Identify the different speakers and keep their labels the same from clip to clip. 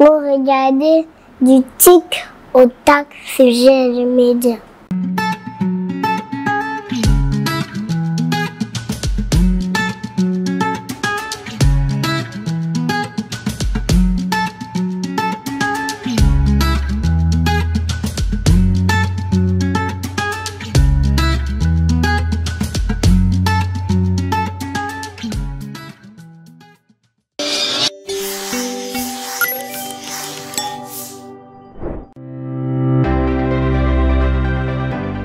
Speaker 1: Vous regardez du tic au tac sur GLG Média.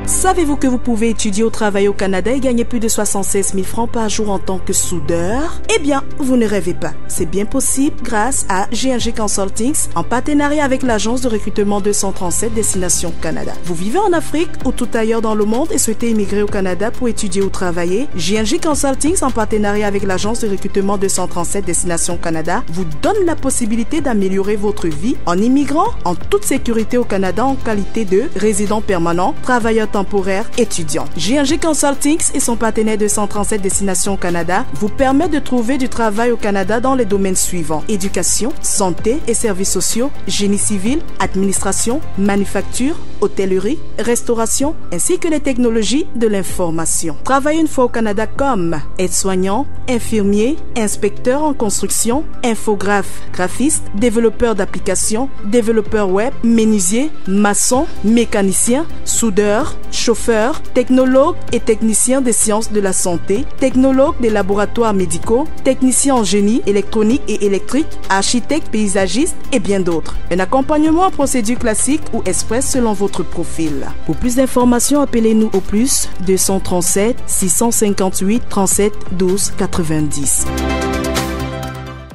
Speaker 2: Savez-vous que vous pouvez étudier ou travailler au Canada et gagner plus de 76 000 francs par jour en tant que soudeur? Eh bien, vous ne rêvez pas. C'est bien possible grâce à G&G Consultings en partenariat avec l'agence de recrutement 237 Destination Canada. Vous vivez en Afrique ou tout ailleurs dans le monde et souhaitez immigrer au Canada pour étudier ou travailler? G&G Consultings en partenariat avec l'agence de recrutement 237 Destination Canada vous donne la possibilité d'améliorer votre vie en immigrant en toute sécurité au Canada en qualité de résident permanent, travailleur temporaire, étudiant. G&G Consultings et son partenaire 237 Destination Canada vous permettent de trouver du travail au Canada dans les domaines suivants: éducation, santé et services sociaux, génie civil, administration, manufacture, hôtellerie, restauration, ainsi que les technologies de l'information. Travailler une fois au Canada comme aide-soignant, infirmier, inspecteur en construction, infographe, graphiste, développeur d'applications, développeur web, menuisier, maçon, mécanicien, soudeur, chauffeur, technologue et technicien des sciences de la santé, technologue des laboratoires médicaux, technicien en génie électronique et électrique, architecte paysagiste et bien d'autres. Un accompagnement en procédure classique ou express selon votre profil. Pour plus d'informations, appelez-nous au plus 237 658 37 12 90.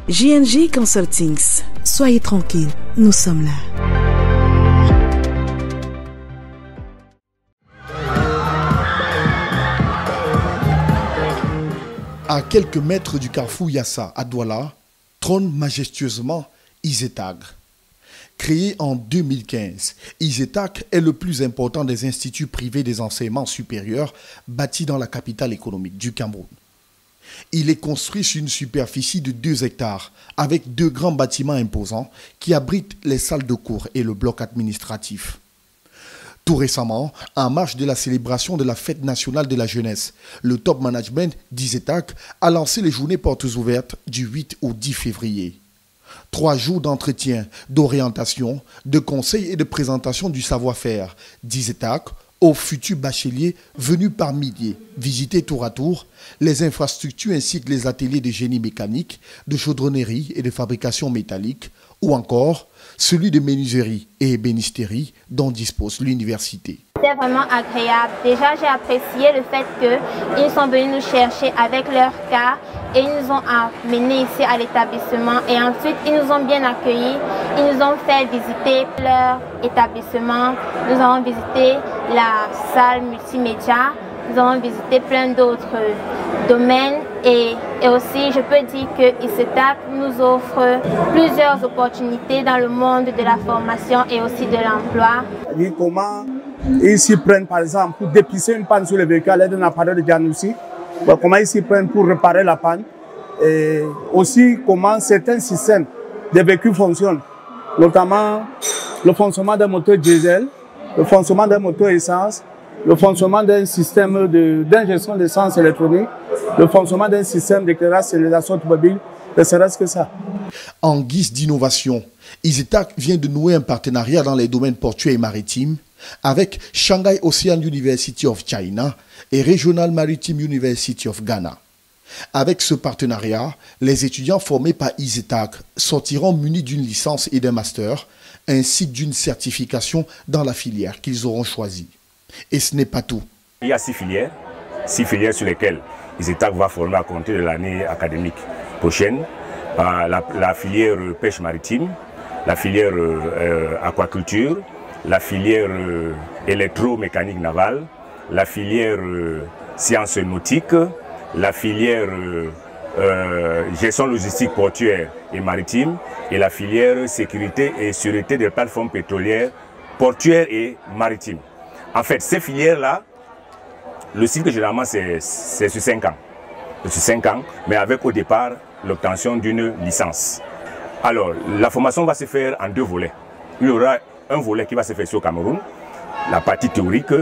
Speaker 2: G&G Consultings. Soyez tranquilles, nous sommes là.
Speaker 3: À quelques mètres du carrefour Yassa à Douala, trône majestueusement ISETAG. Créé en 2015, ISETAG est le plus important des instituts privés des enseignements supérieurs bâtis dans la capitale économique du Cameroun. Il est construit sur une superficie de 2 hectares avec 2 grands bâtiments imposants qui abritent les salles de cours et le bloc administratif. Tout récemment, en marge de la célébration de la Fête nationale de la jeunesse, le top management d'ISETAG a lancé les journées portes ouvertes du 8 au 10 février. 3 jours d'entretien, d'orientation, de conseils et de présentation du savoir-faire d'ISETAG aux futurs bacheliers venus par milliers visiter tour à tour les infrastructures ainsi que les ateliers de génie mécanique, de chaudronnerie et de fabrication métallique, ou encore celui de menuiserie et ébénisterie dont dispose l'université.
Speaker 4: C'est vraiment agréable. Déjà, j'ai apprécié le fait qu'ils sont venus nous chercher avec leur cas et ils nous ont amenés ici à l'établissement. Et ensuite, ils nous ont bien accueillis. Ils nous ont fait visiter leur établissement. Nous avons visité la salle multimédia. Nous avons visité plein d'autres domaines. Et aussi, je peux dire que ISETAG nous offre plusieurs opportunités dans le monde de la formation et aussi de l'emploi.
Speaker 5: Comment ils s'y prennent, par exemple, pour dépisser une panne sur le véhicule à l'aide d'un appareil de diagnostic. Comment ils s'y prennent pour réparer la panne. Et aussi, comment certains systèmes de véhicules fonctionnent. Notamment le fonctionnement d'un moteur diesel, le fonctionnement d'un moteur essence, le fonctionnement d'un système d'ingestion d'essence électronique, le fonctionnement d'un système d'éclairage signalisation automobile, ne serait-ce que ça.
Speaker 3: En guise d'innovation, ISETAG vient de nouer un partenariat dans les domaines portuaires et maritimes avec Shanghai Ocean University of China et Regional Maritime University of Ghana. Avec ce partenariat, les étudiants formés par ISETAG sortiront munis d'une licence et d'un master, ainsi que d'une certification dans la filière qu'ils auront choisie. Et ce n'est pas tout.
Speaker 6: Il y a 6 filières sur lesquelles ISETAG va former à compter de l'année académique prochaine. La filière pêche maritime, la filière aquaculture, la filière électromécanique navale, la filière sciences nautiques, la filière gestion logistique portuaire et maritime et la filière sécurité et sûreté des plateformes pétrolières portuaires et maritimes. En fait, ces filières-là, le cycle généralement c'est sur 5 ans. Sur 5 ans, mais avec au départ l'obtention d'une licence. Alors, la formation va se faire en 2 volets. Il y aura un volet qui va se faire sur le Cameroun, la partie théorique,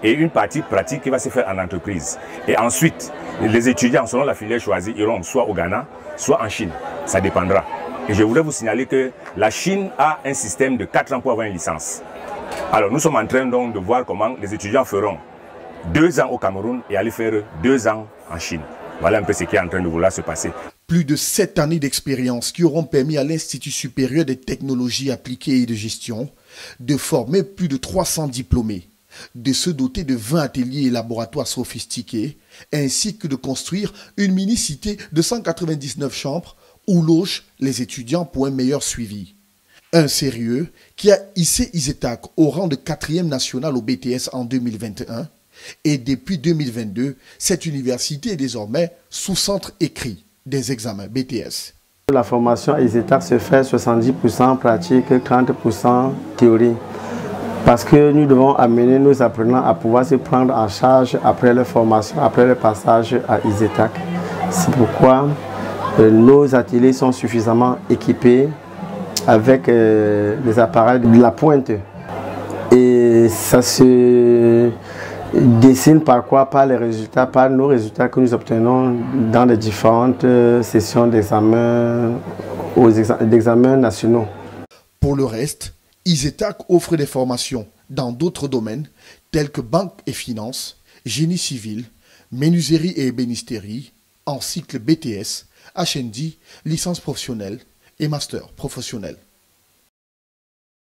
Speaker 6: et une partie pratique qui va se faire en entreprise. Et ensuite, les étudiants, selon la filière choisie, iront soit au Ghana, soit en Chine. Ça dépendra. Et je voudrais vous signaler que la Chine a un système de 4 ans pour avoir une licence. Alors, nous sommes en train donc de voir comment les étudiants feront 2 ans au Cameroun et aller faire 2 ans en Chine. Voilà un peu ce qui est en train de vouloir se passer.
Speaker 3: Plus de 7 années d'expérience qui auront permis à l'Institut supérieur des technologies appliquées et de gestion de former plus de 300 diplômés, de se doter de 20 ateliers et laboratoires sophistiqués, ainsi que de construire une mini-cité de 199 chambres où logent les étudiants pour un meilleur suivi. Un sérieux qui a hissé ISETAC au rang de 4e national au BTS en 2021 et depuis 2022, cette université est désormais sous centre écrit des examens BTS.
Speaker 7: La formation à ISETAC se fait 70% pratique, 30% théorie. Parce que nous devons amener nos apprenants à pouvoir se prendre en charge après leur formation, après le passage à ISETAC. C'est pourquoi nos ateliers sont suffisamment équipés avec des appareils de la pointe. Et ça se dessine par quoi? Par les résultats, par nos résultats que nous obtenons dans les différentes sessions d'examen nationaux.
Speaker 3: Pour le reste, ISETAC offre des formations dans d'autres domaines tels que banque et finance, génie civil, menuiserie et ébénisterie, en cycle BTS, HND, licence professionnelle et master professionnel.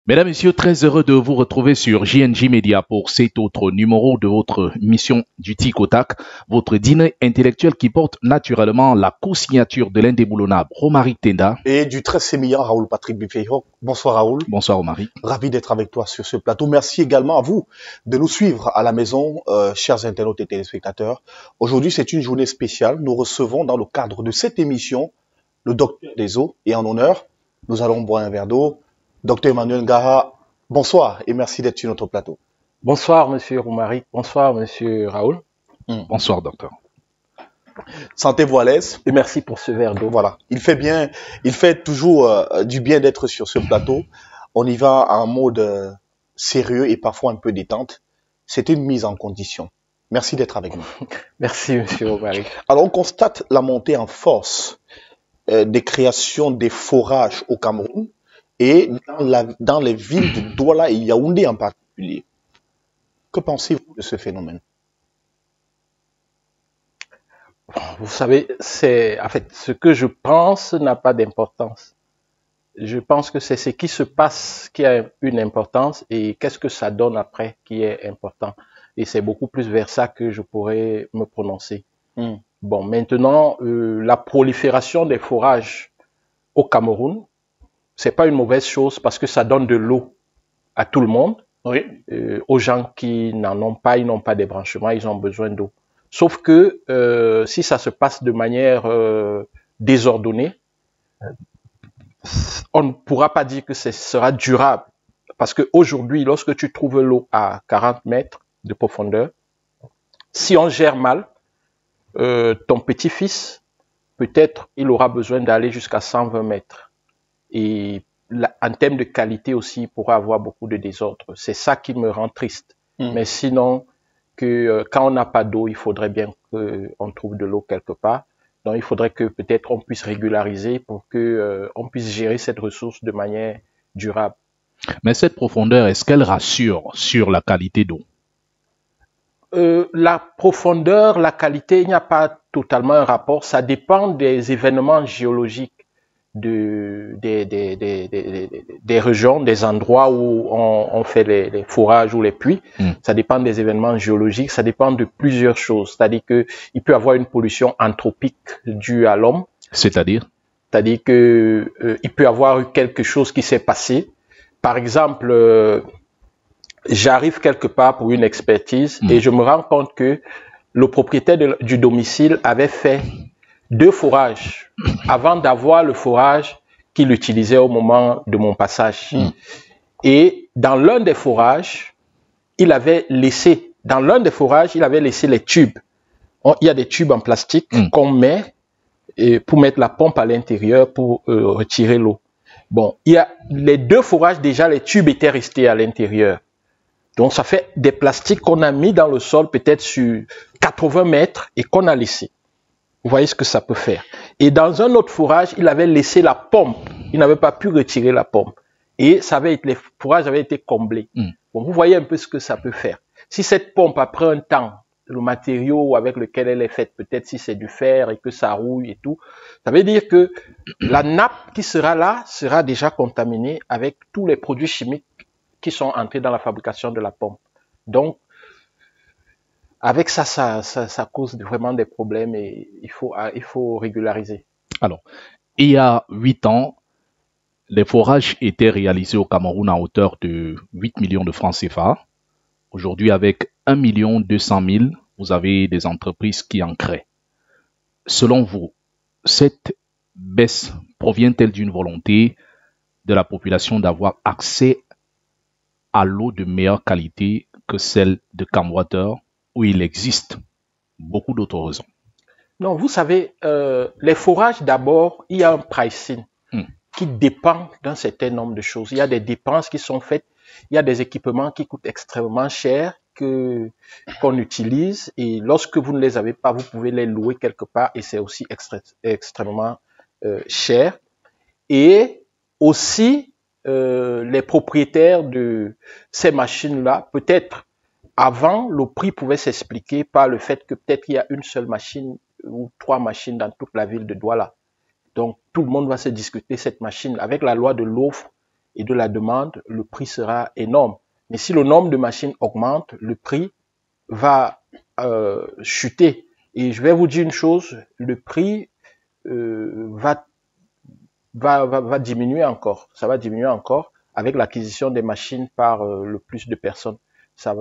Speaker 8: Mesdames, Messieurs, très heureux de vous retrouver sur JNJ Media pour cet autre numéro de votre mission du Tic au Tac, votre dîner intellectuel qui porte naturellement la co-signature de l'indéboulonnable Romaric Tenda
Speaker 9: et du très sémillant Raoul Patrick Bifeyo. Bonsoir Raoul.
Speaker 8: Bonsoir Romaric.
Speaker 9: Ravi d'être avec toi sur ce plateau. Merci également à vous de nous suivre à la maison, chers internautes et téléspectateurs. Aujourd'hui, c'est une journée spéciale. Nous recevons dans le cadre de cette émission le docteur des eaux et en honneur, nous allons boire un verre d'eau. Docteur Emmanuel Ngara, bonsoir et merci d'être sur notre plateau.
Speaker 10: Bonsoir Monsieur Romaric, bonsoir Monsieur Raoul.
Speaker 8: Bonsoir docteur.
Speaker 9: Sentez-vous à l'aise.
Speaker 10: Et merci pour ce verre d'eau.
Speaker 9: Voilà, il fait bien, il fait toujours du bien d'être sur ce plateau. On y va en mode sérieux et parfois un peu détente. C'est une mise en condition. Merci d'être avec nous.
Speaker 10: Merci Monsieur Romaric.
Speaker 9: Alors on constate la montée en force des créations des forages au Cameroun et dans les villes de Douala et Yaoundé en particulier. Que pensez-vous de ce phénomène?
Speaker 10: Vous savez, en fait, ce que je pense n'a pas d'importance. Je pense que c'est ce qui se passe qui a une importance et qu'est-ce que ça donne après qui est important. Et c'est beaucoup plus vers ça que je pourrais me prononcer. Bon, maintenant, la prolifération des forages au Cameroun, c'est pas une mauvaise chose parce que ça donne de l'eau à tout le monde.
Speaker 9: Oui.
Speaker 10: Aux gens qui n'en ont pas, ils n'ont pas des branchements, ils ont besoin d'eau. Sauf que si ça se passe de manière désordonnée, on ne pourra pas dire que ce sera durable. Parce qu'aujourd'hui, lorsque tu trouves l'eau à 40 mètres de profondeur, si on gère mal, ton petit-fils, peut-être, il aura besoin d'aller jusqu'à 120 mètres. Et en termes de qualité aussi, il pourra avoir beaucoup de désordre. C'est ça qui me rend triste. Mais sinon, quand on n'a pas d'eau, il faudrait bien qu'on trouve de l'eau quelque part. Donc, il faudrait que peut-être on puisse régulariser pour qu'on puisse gérer cette ressource de manière durable.
Speaker 8: Mais cette profondeur, est-ce qu'elle rassure sur la qualité d'eau?
Speaker 10: La profondeur, la qualité, il n'y a pas totalement un rapport. Ça dépend des événements géologiques des régions, des endroits où on fait les forages ou les puits. Ça dépend des événements géologiques, ça dépend de plusieurs choses. C'est-à-dire que il peut y avoir une pollution anthropique due à l'homme.
Speaker 8: C'est-à-dire
Speaker 10: que il peut y avoir eu quelque chose qui s'est passé. Par exemple, j'arrive quelque part pour une expertise et je me rends compte que le propriétaire du domicile avait fait 2 forages avant d'avoir le forage qu'il utilisait au moment de mon passage. Et dans l'un des forages, il avait laissé les tubes. Il y a des tubes en plastique qu'on met pour mettre la pompe à l'intérieur pour retirer l'eau. Bon, il y a les 2 forages, déjà, les tubes étaient restés à l'intérieur. Donc, ça fait des plastiques qu'on a mis dans le sol, peut-être sur 80 mètres, et qu'on a laissé. Vous voyez ce que ça peut faire. Et dans un autre forage, il avait laissé la pompe. Il n'avait pas pu retirer la pompe. Et les forages avaient été comblés. Bon, vous voyez un peu ce que ça peut faire. Si cette pompe, après un temps, le matériau avec lequel elle est faite, peut-être si c'est du fer et que ça rouille et tout, ça veut dire que la nappe qui sera là sera déjà contaminée avec tous les produits chimiques qui sont entrés dans la fabrication de la pompe. Donc, avec ça cause vraiment des problèmes et il faut régulariser.
Speaker 8: Alors, il y a 8 ans, les forages étaient réalisés au Cameroun à hauteur de 8 millions de francs CFA. Aujourd'hui, avec 1 200 000, vous avez des entreprises qui en créent. Selon vous, cette baisse provient-elle d'une volonté de la population d'avoir accès à l'eau de meilleure qualité que celle de Camwater, où il existe beaucoup d'autres raisons?
Speaker 10: Non, vous savez, les forages, d'abord, il y a un pricing qui dépend d'un certain nombre de choses. Il y a des dépenses qui sont faites, il y a des équipements qui coûtent extrêmement cher qu'on utilise, et lorsque vous ne les avez pas, vous pouvez les louer quelque part, et c'est aussi extrêmement cher. Et aussi, les propriétaires de ces machines-là, peut-être avant, le prix pouvait s'expliquer par le fait que peut-être il y a une seule machine ou 3 machines dans toute la ville de Douala. Donc, tout le monde va se discuter cette machine. Avec la loi de l'offre et de la demande, le prix sera énorme. Mais si le nombre de machines augmente, le prix va chuter. Et je vais vous dire une chose, le prix va diminuer encore. Ça va diminuer encore avec l'acquisition des machines par le plus de personnes. Ça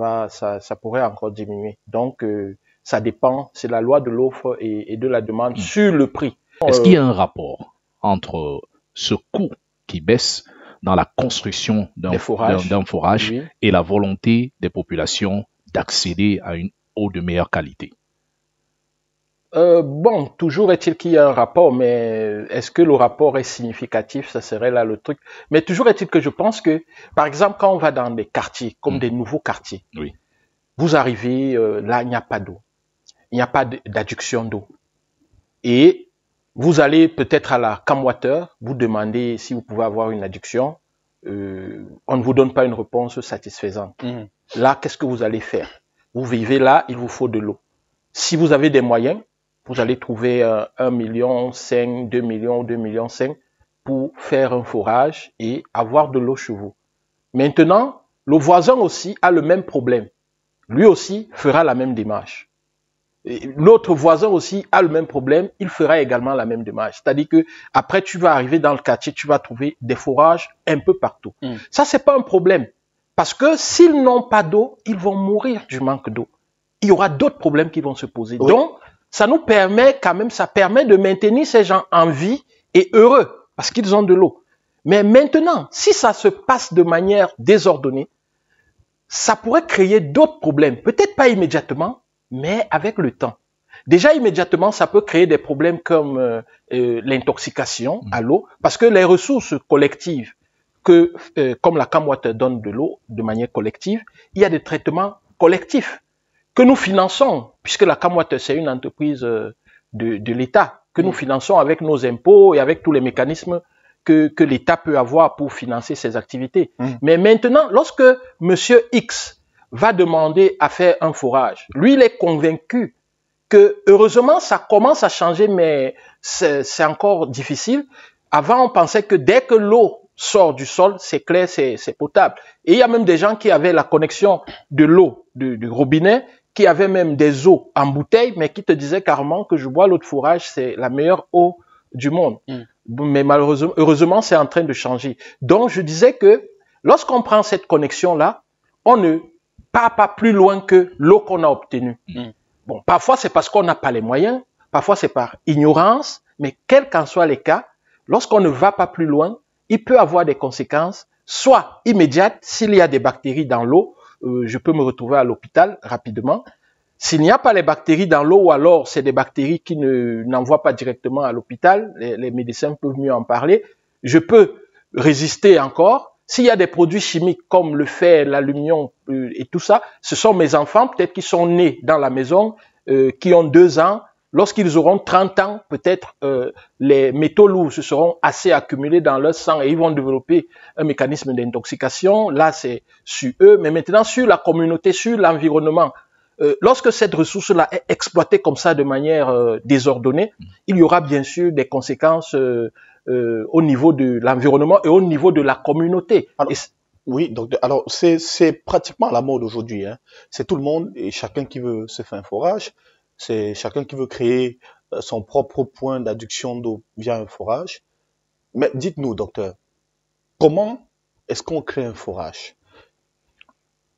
Speaker 10: pourrait encore diminuer. Donc, ça dépend, c'est la loi de l'offre et de la demande sur le prix.
Speaker 8: Est-ce qu'il y a un rapport entre ce coût qui baisse dans la construction d'un forage
Speaker 10: oui,
Speaker 8: et la volonté des populations d'accéder à une eau de meilleure qualité?
Speaker 10: Bon, toujours est-il qu'il y a un rapport, mais est-ce que le rapport est significatif? Ça serait là le truc. Mais toujours est-il que je pense que, par exemple, quand on va dans des quartiers, comme des nouveaux quartiers,
Speaker 8: oui,
Speaker 10: vous arrivez, là, il n'y a pas d'eau. Il n'y a pas d'adduction d'eau. Et vous allez peut-être à la Camwater, vous demandez si vous pouvez avoir une adduction. On ne vous donne pas une réponse satisfaisante. Là, qu'est-ce que vous allez faire? Vous vivez là, il vous faut de l'eau. Si vous avez des moyens, vous allez trouver 1,5 million, 2 millions, 2,5 millions pour faire un forage et avoir de l'eau chez vous. Maintenant, le voisin aussi a le même problème. Lui aussi fera la même démarche. L'autre voisin aussi a le même problème, il fera également la même démarche. C'est-à-dire que après tu vas arriver dans le quartier, tu vas trouver des forages un peu partout. Ça, c'est pas un problème. Parce que s'ils n'ont pas d'eau, ils vont mourir du manque d'eau. Il y aura d'autres problèmes qui vont se poser. Oui. Donc, ça nous permet quand même, ça permet de maintenir ces gens en vie et heureux parce qu'ils ont de l'eau. Mais maintenant, si ça se passe de manière désordonnée, ça pourrait créer d'autres problèmes. Peut-être pas immédiatement, mais avec le temps. Déjà, immédiatement, ça peut créer des problèmes comme l'intoxication à l'eau, parce que les ressources collectives, comme la Camwater donne de l'eau de manière collective, il y a des traitements collectifs que nous finançons, puisque la Camwater, c'est une entreprise de l'État, que nous finançons avec nos impôts et avec tous les mécanismes que l'État peut avoir pour financer ses activités. Mais maintenant, lorsque Monsieur X va demander à faire un forage, lui, il est convaincu que, heureusement, ça commence à changer, mais c'est encore difficile. Avant, on pensait que dès que l'eau sort du sol, c'est clair, c'est potable. Et il y a même des gens qui avaient la connexion de l'eau du robinet, qui avaient même des eaux en bouteille, mais qui te disaient carrément que je bois l'eau de forage, c'est la meilleure eau du monde. Mais malheureusement, heureusement, c'est en train de changer. Donc, je disais que lorsqu'on prend cette connexion-là, on ne part pas plus loin que l'eau qu'on a obtenue. Bon, parfois, c'est parce qu'on n'a pas les moyens, parfois, c'est par ignorance, mais quels qu'en soient les cas, lorsqu'on ne va pas plus loin, il peut avoir des conséquences, soit immédiates, s'il y a des bactéries dans l'eau, je peux me retrouver à l'hôpital rapidement. S'il n'y a pas les bactéries dans l'eau, ou alors c'est des bactéries qui n'envoient pas directement à l'hôpital, les médecins peuvent mieux en parler, je peux résister encore. S'il y a des produits chimiques comme le fer, l'aluminium et tout ça, ce sont mes enfants peut-être qui sont nés dans la maison, qui ont 2 ans. Lorsqu'ils auront 30 ans, peut-être les métaux lourds se seront assez accumulés dans leur sang et ils vont développer un mécanisme d'intoxication. Là, c'est sur eux, mais maintenant sur la communauté, sur l'environnement. Lorsque cette ressource-là est exploitée comme ça de manière désordonnée, il y aura bien sûr des conséquences au niveau de l'environnement et au niveau de la communauté.
Speaker 9: Alors, oui, donc alors c'est pratiquement à la mode aujourd'hui. Hein. C'est tout le monde et chacun qui veut se faire un forage. C'est chacun qui veut créer son propre point d'adduction d'eau via un forage. Mais dites-nous, docteur, comment est-ce qu'on crée un forage?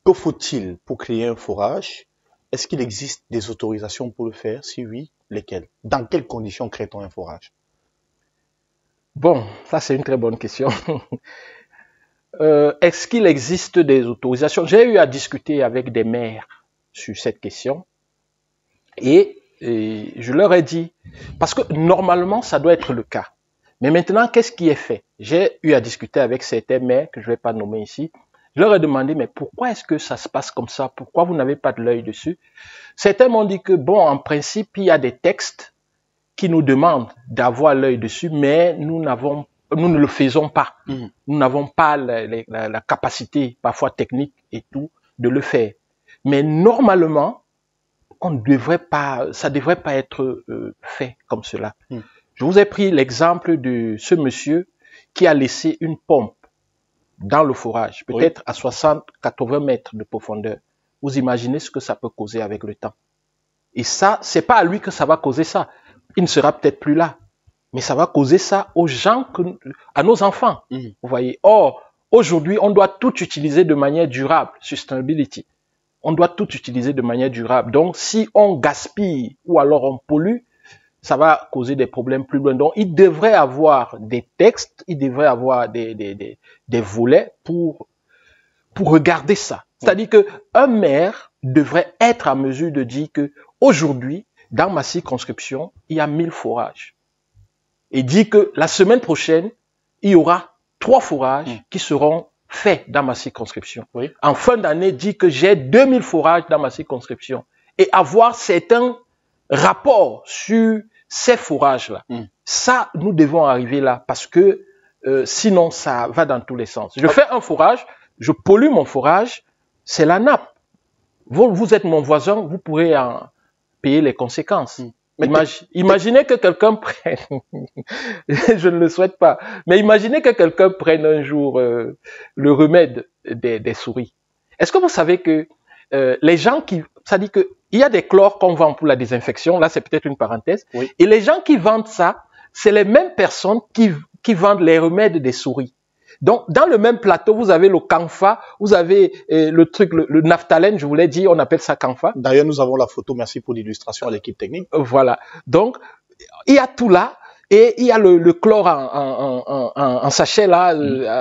Speaker 9: Que faut-il pour créer un forage? Est-ce qu'il existe des autorisations pour le faire? Si oui, lesquelles? Dans quelles conditions crée-t-on un forage?
Speaker 10: Bon, ça c'est une très bonne question. Est-ce qu'il existe des autorisations? J'ai eu à discuter avec des maires sur cette question. Et je leur ai dit, parce que normalement, ça doit être le cas. Mais maintenant, qu'est-ce qui est fait? J'ai eu à discuter avec certains maires, que je ne vais pas nommer ici. Je leur ai demandé, mais pourquoi est-ce que ça se passe comme ça? Pourquoi vous n'avez pas de l'œil dessus? Certains m'ont dit que, bon, en principe, il y a des textes qui nous demandent d'avoir l'œil dessus, mais nous ne le faisons pas. Nous n'avons pas la capacité, parfois technique et tout, de le faire. Mais normalement, ça devrait pas être fait comme cela. Je vous ai pris l'exemple de ce monsieur qui a laissé une pompe dans le forage, peut-être à 60-80 mètres de profondeur. Vous imaginez ce que ça peut causer avec le temps. Et ça, c'est pas à lui que ça va causer ça. Il ne sera peut-être plus là. Mais ça va causer ça aux gens, à nos enfants. Vous voyez. Or, aujourd'hui, on doit tout utiliser de manière durable, sustainability. On doit tout utiliser de manière durable. Donc, si on gaspille ou alors on pollue, ça va causer des problèmes plus loin. Donc, il devrait avoir des textes, il devrait avoir des volets pour regarder ça. C'est-à-dire que un maire devrait être à mesure de dire que aujourd'hui, dans ma circonscription, il y a 1000 forages. Et dit que la semaine prochaine, il y aura 3 forages qui seront faits dans ma circonscription. En fin d'année, dit que j'ai 2000 forages dans ma circonscription. Et avoir certains rapports sur ces forages-là. Ça, nous devons arriver là parce que sinon, ça va dans tous les sens. Je fais un forage, je pollue mon forage, c'est la nappe. Vous êtes mon voisin, vous pourrez en payer les conséquences. Imaginez que quelqu'un prenne, je ne le souhaite pas, mais imaginez que quelqu'un prenne un jour le remède des souris. Est-ce que vous savez que les gens ça dit que il y a des chlores qu'on vend pour la désinfection, là c'est peut-être une parenthèse, et les gens qui vendent ça, c'est les mêmes personnes qui vendent les remèdes des souris. Donc, dans le même plateau, vous avez le Canfa, vous avez le Naftalène, je vous l'ai dit, on appelle ça Canfa.
Speaker 9: D'ailleurs, nous avons la photo, merci pour l'illustration à l'équipe technique.
Speaker 10: Voilà. Donc, il y a tout là, et il y a le chlore en sachet là,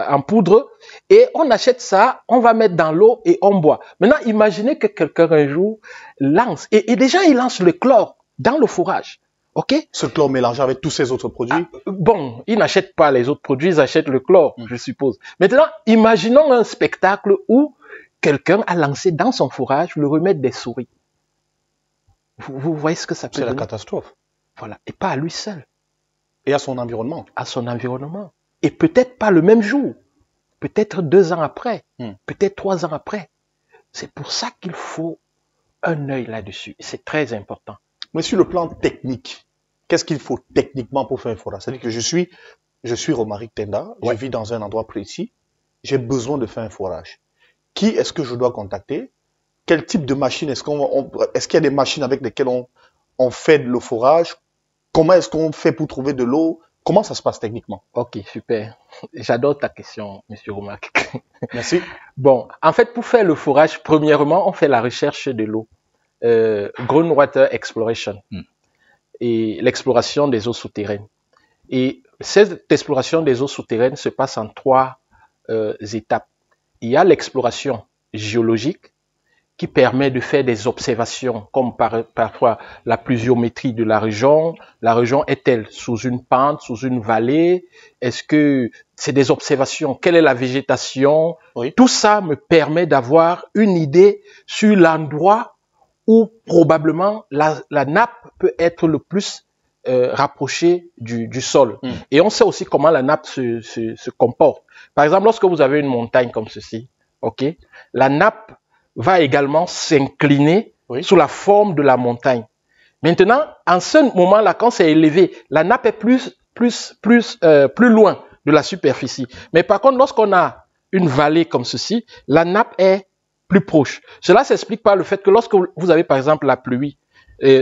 Speaker 10: en poudre, et on achète ça, on va mettre dans l'eau et on boit. Maintenant, imaginez que quelqu'un un jour lance, et déjà il lance le chlore dans le fourrage. Ok?
Speaker 9: Ce chlore mélangé avec tous ces autres produits?
Speaker 10: Bon, ils n'achètent pas les autres produits, ils achètent le chlore, je suppose. Maintenant, imaginons un spectacle où quelqu'un a lancé dans son fourrage le remède des souris. Vous voyez ce que ça peut donner?
Speaker 9: C'est la catastrophe.
Speaker 10: Voilà. Et pas à lui seul.
Speaker 9: Et à son environnement.
Speaker 10: À son environnement. Et peut-être pas le même jour. Peut-être 2 ans après. Peut-être 3 ans après. C'est pour ça qu'il faut un œil là-dessus. C'est très important.
Speaker 9: Mais sur le plan technique, qu'est-ce qu'il faut techniquement pour faire un forage? C'est-à-dire que je suis Romaric Tenda, je vis dans un endroit précis, j'ai besoin de faire un forage. Qui est-ce que je dois contacter? Quel type de machine est-ce qu'il y a des machines avec lesquelles on fait le forage? Comment est-ce qu'on fait pour trouver de l'eau? Comment ça se passe techniquement?
Speaker 10: Ok, super. J'adore ta question, monsieur Romaric.
Speaker 9: Merci.
Speaker 10: Bon, en fait, pour faire le forage, premièrement, on fait la recherche de l'eau. Groundwater Exploration et l'exploration des eaux souterraines. Et cette exploration des eaux souterraines se passe en 3 étapes. Il y a l'exploration géologique, qui permet de faire des observations, comme parfois la pluviométrie de la région. La région est-elle sous une pente, sous une vallée? Est-ce que c'est des observations? Quelle est la végétation? Oui. Tout ça me permet d'avoir une idée sur l'endroit où probablement la nappe peut être le plus rapprochée du sol. Et on sait aussi comment la nappe se comporte. Par exemple, lorsque vous avez une montagne comme ceci, ok, la nappe va également s'incliner sous la forme de la montagne. Maintenant, en ce moment-là, quand c'est élevé, la nappe est plus loin de la superficie. Mais par contre, lorsqu'on a une vallée comme ceci, la nappe est plus proche. Cela s'explique par le fait que lorsque vous avez par exemple la pluie,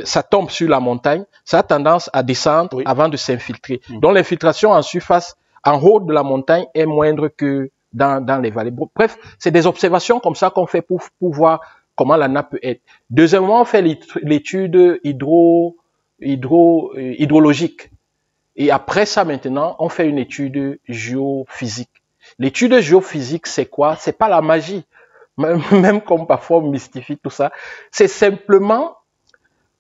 Speaker 10: ça tombe sur la montagne, ça a tendance à descendre avant de s'infiltrer. Donc l'infiltration en surface, en haut de la montagne, est moindre que dans les vallées. Bref, c'est des observations comme ça qu'on fait pour voir comment la nappe peut être. Deuxièmement, on fait l'étude hydrologique. Et après ça, maintenant, on fait une étude géophysique. L'étude géophysique, c'est quoi? C'est pas la magie. Même comme parfois on mystifie tout ça. C'est simplement,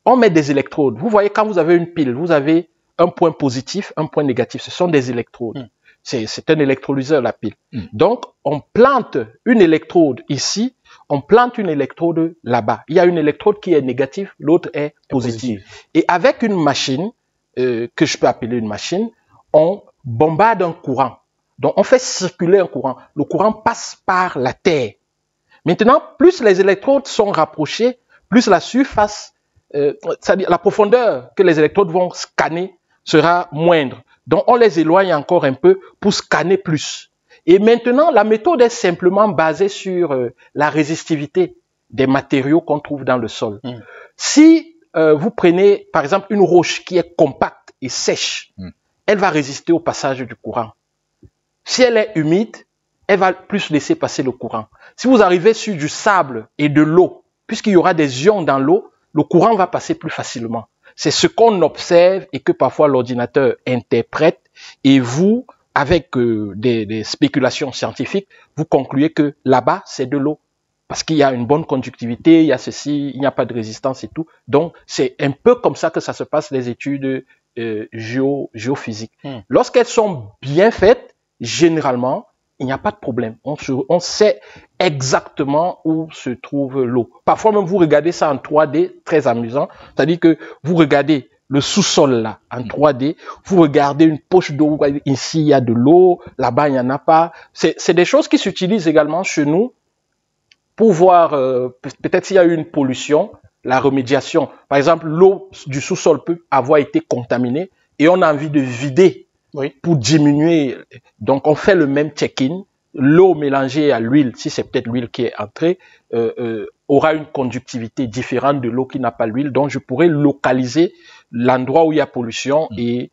Speaker 10: on met des électrodes. Vous voyez, quand vous avez une pile, vous avez un point positif, un point négatif. Ce sont des électrodes. C'est un électrolyseur, la pile. Donc, on plante une électrode ici, on plante une électrode là-bas. Il y a une électrode qui est négative, l'autre est positive. Et avec une machine, que je peux appeler une machine, on bombarde un courant. Donc, on fait circuler un courant. Le courant passe par la terre. Maintenant, plus les électrodes sont rapprochées, plus la surface, c'est-à-dire la profondeur que les électrodes vont scanner sera moindre. Donc, on les éloigne encore un peu pour scanner plus. Et maintenant, la méthode est simplement basée sur la résistivité des matériaux qu'on trouve dans le sol. Si vous prenez, par exemple, une roche qui est compacte et sèche, elle va résister au passage du courant. Si elle est humide, elle va plus laisser passer le courant. Si vous arrivez sur du sable et de l'eau, puisqu'il y aura des ions dans l'eau, le courant va passer plus facilement. C'est ce qu'on observe et que parfois l'ordinateur interprète, et vous, avec des spéculations scientifiques, vous concluez que là-bas, c'est de l'eau. Parce qu'il y a une bonne conductivité, il y a ceci, il n'y a pas de résistance et tout. Donc, c'est un peu comme ça que ça se passe, les études géophysiques. Lorsqu'elles sont bien faites, généralement, il n'y a pas de problème. On sait exactement où se trouve l'eau. Parfois même, vous regardez ça en 3D, très amusant. C'est-à-dire que vous regardez le sous-sol là, en 3D, vous regardez une poche d'eau, ici il y a de l'eau, là-bas il n'y en a pas. C'est des choses qui s'utilisent également chez nous pour voir peut-être s'il y a eu une pollution, la remédiation. Par exemple, l'eau du sous-sol peut avoir été contaminée et on a envie de vider pour diminuer. Donc, on fait le même check-in. L'eau mélangée à l'huile, si c'est peut-être l'huile qui est entrée, aura une conductivité différente de l'eau qui n'a pas l'huile. Donc, je pourrais localiser l'endroit où il y a pollution et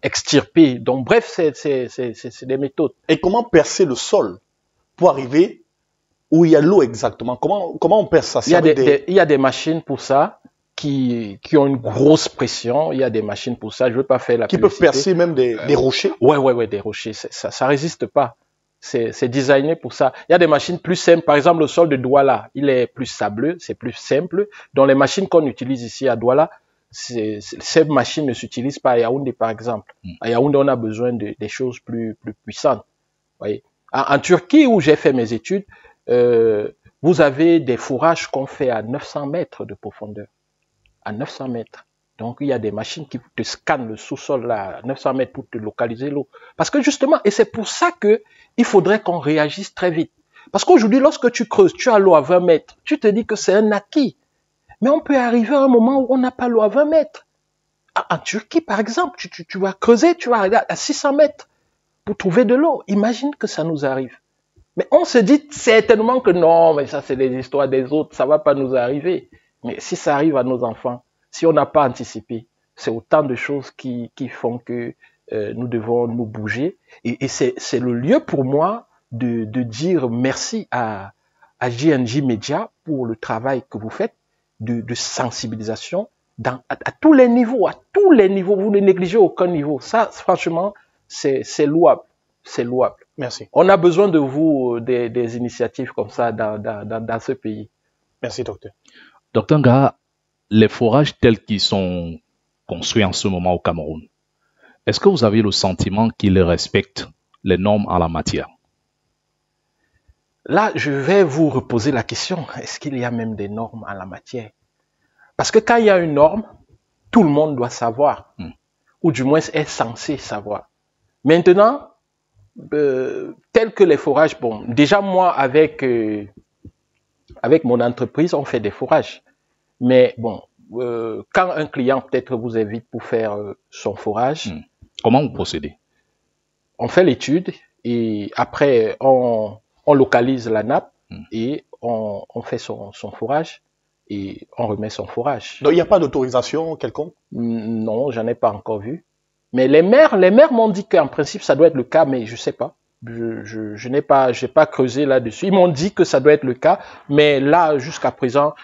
Speaker 10: extirper. Donc, bref, c'est des méthodes.
Speaker 9: Et comment percer le sol pour arriver où il y a l'eau exactement? Comment on perce ça?
Speaker 10: Il y a des machines pour ça. Qui ont une grosse pression. Il y a des machines pour ça. Je veux pas faire la publicité.
Speaker 9: Qui peuvent percer même des rochers?
Speaker 10: Ouais, des rochers. Ça résiste pas. C'est designé pour ça. Il y a des machines plus simples. Par exemple, le sol de Douala, il est plus sableux, c'est plus simple. Donc, les machines qu'on utilise ici à Douala, ces machines ne s'utilisent pas à Yaoundé, par exemple. À Yaoundé, on a besoin des choses plus puissantes. Voyez. En Turquie, où j'ai fait mes études, vous avez des fourrages qu'on fait à 900 mètres de profondeur. À 900 mètres. Donc, il y a des machines qui te scannent le sous-sol là, à 900 mètres pour te localiser l'eau. Parce que justement, et c'est pour ça que il faudrait qu'on réagisse très vite. Parce qu'aujourd'hui, lorsque tu creuses, tu as l'eau à 20 mètres, tu te dis que c'est un acquis. Mais on peut arriver à un moment où on n'a pas l'eau à 20 mètres. En Turquie, par exemple, tu vas creuser, tu vas arriver à 600 mètres pour trouver de l'eau. Imagine que ça nous arrive. Mais on se dit certainement que non, mais ça c'est les histoires des autres, ça va pas nous arriver. Mais si ça arrive à nos enfants, si on n'a pas anticipé, c'est autant de choses qui font que nous devons nous bouger. Et c'est le lieu pour moi de dire merci à JNJ Media pour le travail que vous faites de sensibilisation à tous les niveaux, vous ne négligez aucun niveau. Ça, franchement, c'est louable. C'est louable.
Speaker 9: Merci.
Speaker 10: On a besoin de vous, des initiatives comme ça dans ce pays.
Speaker 9: Merci, docteur.
Speaker 8: Docteur Nga, les forages tels qu'ils sont construits en ce moment au Cameroun, est-ce que vous avez le sentiment qu'ils respectent les normes en la matière?
Speaker 10: Là, je vais vous reposer la question. Est-ce qu'il y a même des normes en la matière? Parce que quand il y a une norme, tout le monde doit savoir, ou du moins est censé savoir. Maintenant, tels que les forages, bon, déjà moi, avec mon entreprise, on fait des forages. Mais bon, quand un client peut-être vous invite pour faire son forage...
Speaker 8: Comment vous procédez?
Speaker 10: On fait l'étude et après, on localise la nappe et on fait son forage et on remet son forage.
Speaker 9: Donc il n'y a pas d'autorisation quelconque?
Speaker 10: Non, j'en ai pas encore vu. Mais les maires m'ont dit qu'en principe ça doit être le cas, mais je sais pas. Je n'ai pas creusé là-dessus. Ils m'ont dit que ça doit être le cas, mais là jusqu'à présent,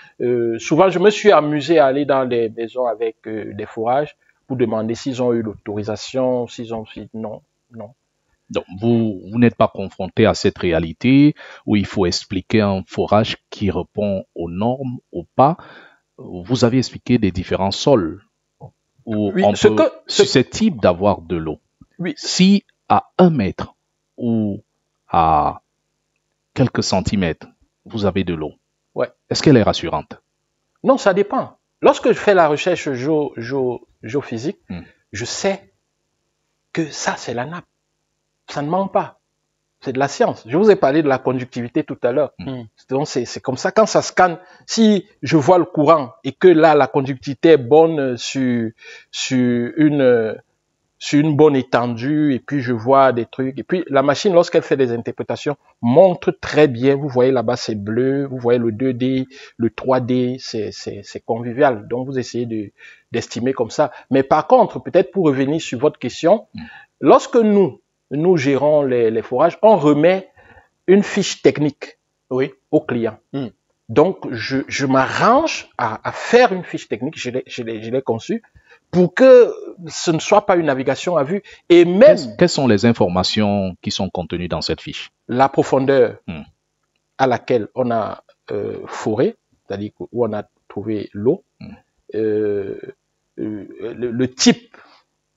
Speaker 10: souvent je me suis amusé à aller dans les maisons avec des forages pour demander s'ils ont eu l'autorisation, s'ils ont dit non.
Speaker 8: Donc, vous n'êtes pas confronté à cette réalité où il faut expliquer un forage qui répond aux normes ou pas. Vous avez expliqué des différents sols où on peut susceptible d'avoir de l'eau.
Speaker 10: Oui.
Speaker 8: Si à 1 mètre ou à quelques centimètres, vous avez de l'eau, est-ce qu'elle est rassurante?
Speaker 10: Non, ça dépend. Lorsque je fais la recherche géophysique, je sais que ça, c'est la nappe. Ça ne ment pas. C'est de la science. Je vous ai parlé de la conductivité tout à l'heure. Donc, c'est comme ça. Quand ça scanne, si je vois le courant et que là, la conductivité est bonne sur une bonne étendue, et puis je vois des trucs. Et puis, la machine, lorsqu'elle fait des interprétations, montre très bien. Vous voyez là-bas, c'est bleu. Vous voyez le 2D, le 3D, c'est convivial. Donc, vous essayez d'estimer comme ça. Mais par contre, peut-être pour revenir sur votre question, lorsque nous gérons les forages, on remet une fiche technique au client. Donc, je m'arrange à faire une fiche technique, je l'ai conçue, pour que ce ne soit pas une navigation à vue. Et même...
Speaker 8: Quelles sont les informations qui sont contenues dans cette fiche?
Speaker 10: La profondeur à laquelle on a foré, c'est-à-dire où on a trouvé l'eau, le type,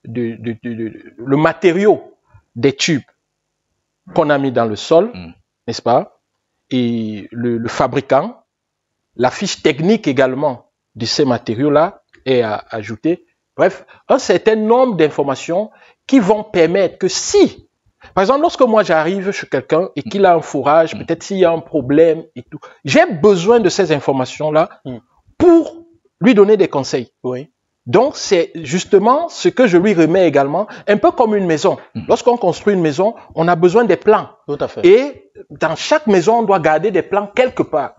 Speaker 10: le matériau des tubes qu'on a mis dans le sol, n'est-ce pas? Et le fabricant, la fiche technique également de ces matériaux-là est ajoutée. Bref, un certain nombre d'informations qui vont permettre que si, par exemple, lorsque moi j'arrive chez quelqu'un et qu'il a un forage, peut-être s'il y a un problème et tout, j'ai besoin de ces informations-là pour lui donner des conseils. Donc, c'est justement ce que je lui remets également, un peu comme une maison. Lorsqu'on construit une maison, on a besoin des plans.
Speaker 9: Tout à fait.
Speaker 10: Et dans chaque maison, on doit garder des plans quelque part.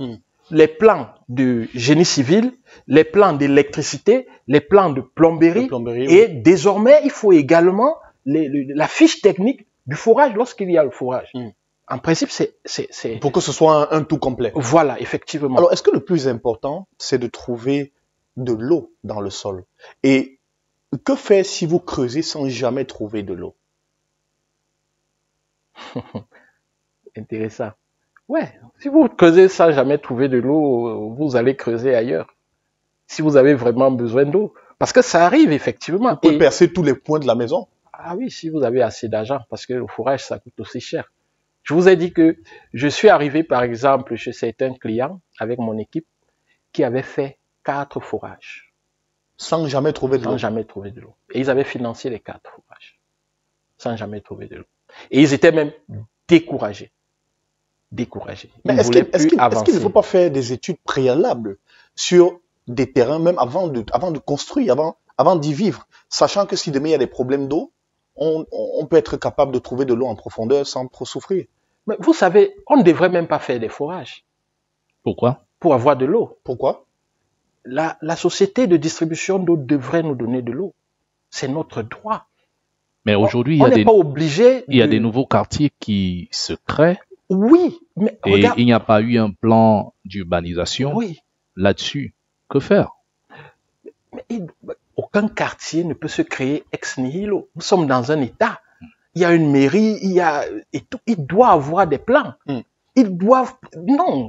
Speaker 10: Les plans de génie civil, les plans d'électricité, les plans de plomberie. Et désormais, il faut également la fiche technique du forage lorsqu'il y a le forage. En principe, c'est...
Speaker 9: Pour que ce soit un tout complet.
Speaker 10: Voilà, effectivement.
Speaker 9: Alors, est-ce que le plus important, c'est de trouver de l'eau dans le sol? Et que faire si vous creusez sans jamais trouver de l'eau?
Speaker 10: Intéressant. Ouais, si vous creusez sans jamais trouver de l'eau, vous allez creuser ailleurs. Si vous avez vraiment besoin d'eau. Parce que ça arrive, effectivement.
Speaker 9: Vous pouvez percer tous les points de la maison.
Speaker 10: Ah oui, si vous avez assez d'argent, parce que le forage, ça coûte aussi cher. Je vous ai dit que je suis arrivé, par exemple, chez certains clients, avec mon équipe, qui avaient fait 4 forages.
Speaker 9: Sans jamais trouver de l'eau.
Speaker 10: Sans jamais trouver de l'eau. Et ils avaient financé les 4 forages. Sans jamais trouver de l'eau. Et ils étaient même découragés.
Speaker 9: Mais est-ce qu'il ne faut pas faire des études préalables sur des terrains, même avant de construire, avant d'y vivre, sachant que si demain il y a des problèmes d'eau, on peut être capable de trouver de l'eau en profondeur sans trop souffrir.
Speaker 10: Mais vous savez, on ne devrait même pas faire des forages.
Speaker 8: Pourquoi?
Speaker 10: Pour avoir de l'eau.
Speaker 9: Pourquoi?
Speaker 10: La société de distribution d'eau devrait nous donner de l'eau. C'est notre droit.
Speaker 8: Mais aujourd'hui,
Speaker 10: on n'est pas obligé.
Speaker 8: Il y a des nouveaux quartiers qui se créent.
Speaker 10: Oui, mais
Speaker 8: et regarde, il n'y a pas eu un plan d'urbanisation là-dessus. Que faire?
Speaker 10: Mais aucun quartier ne peut se créer ex nihilo. Nous sommes dans un État. Il y a une mairie, il doit avoir des plans. ils doivent... Non,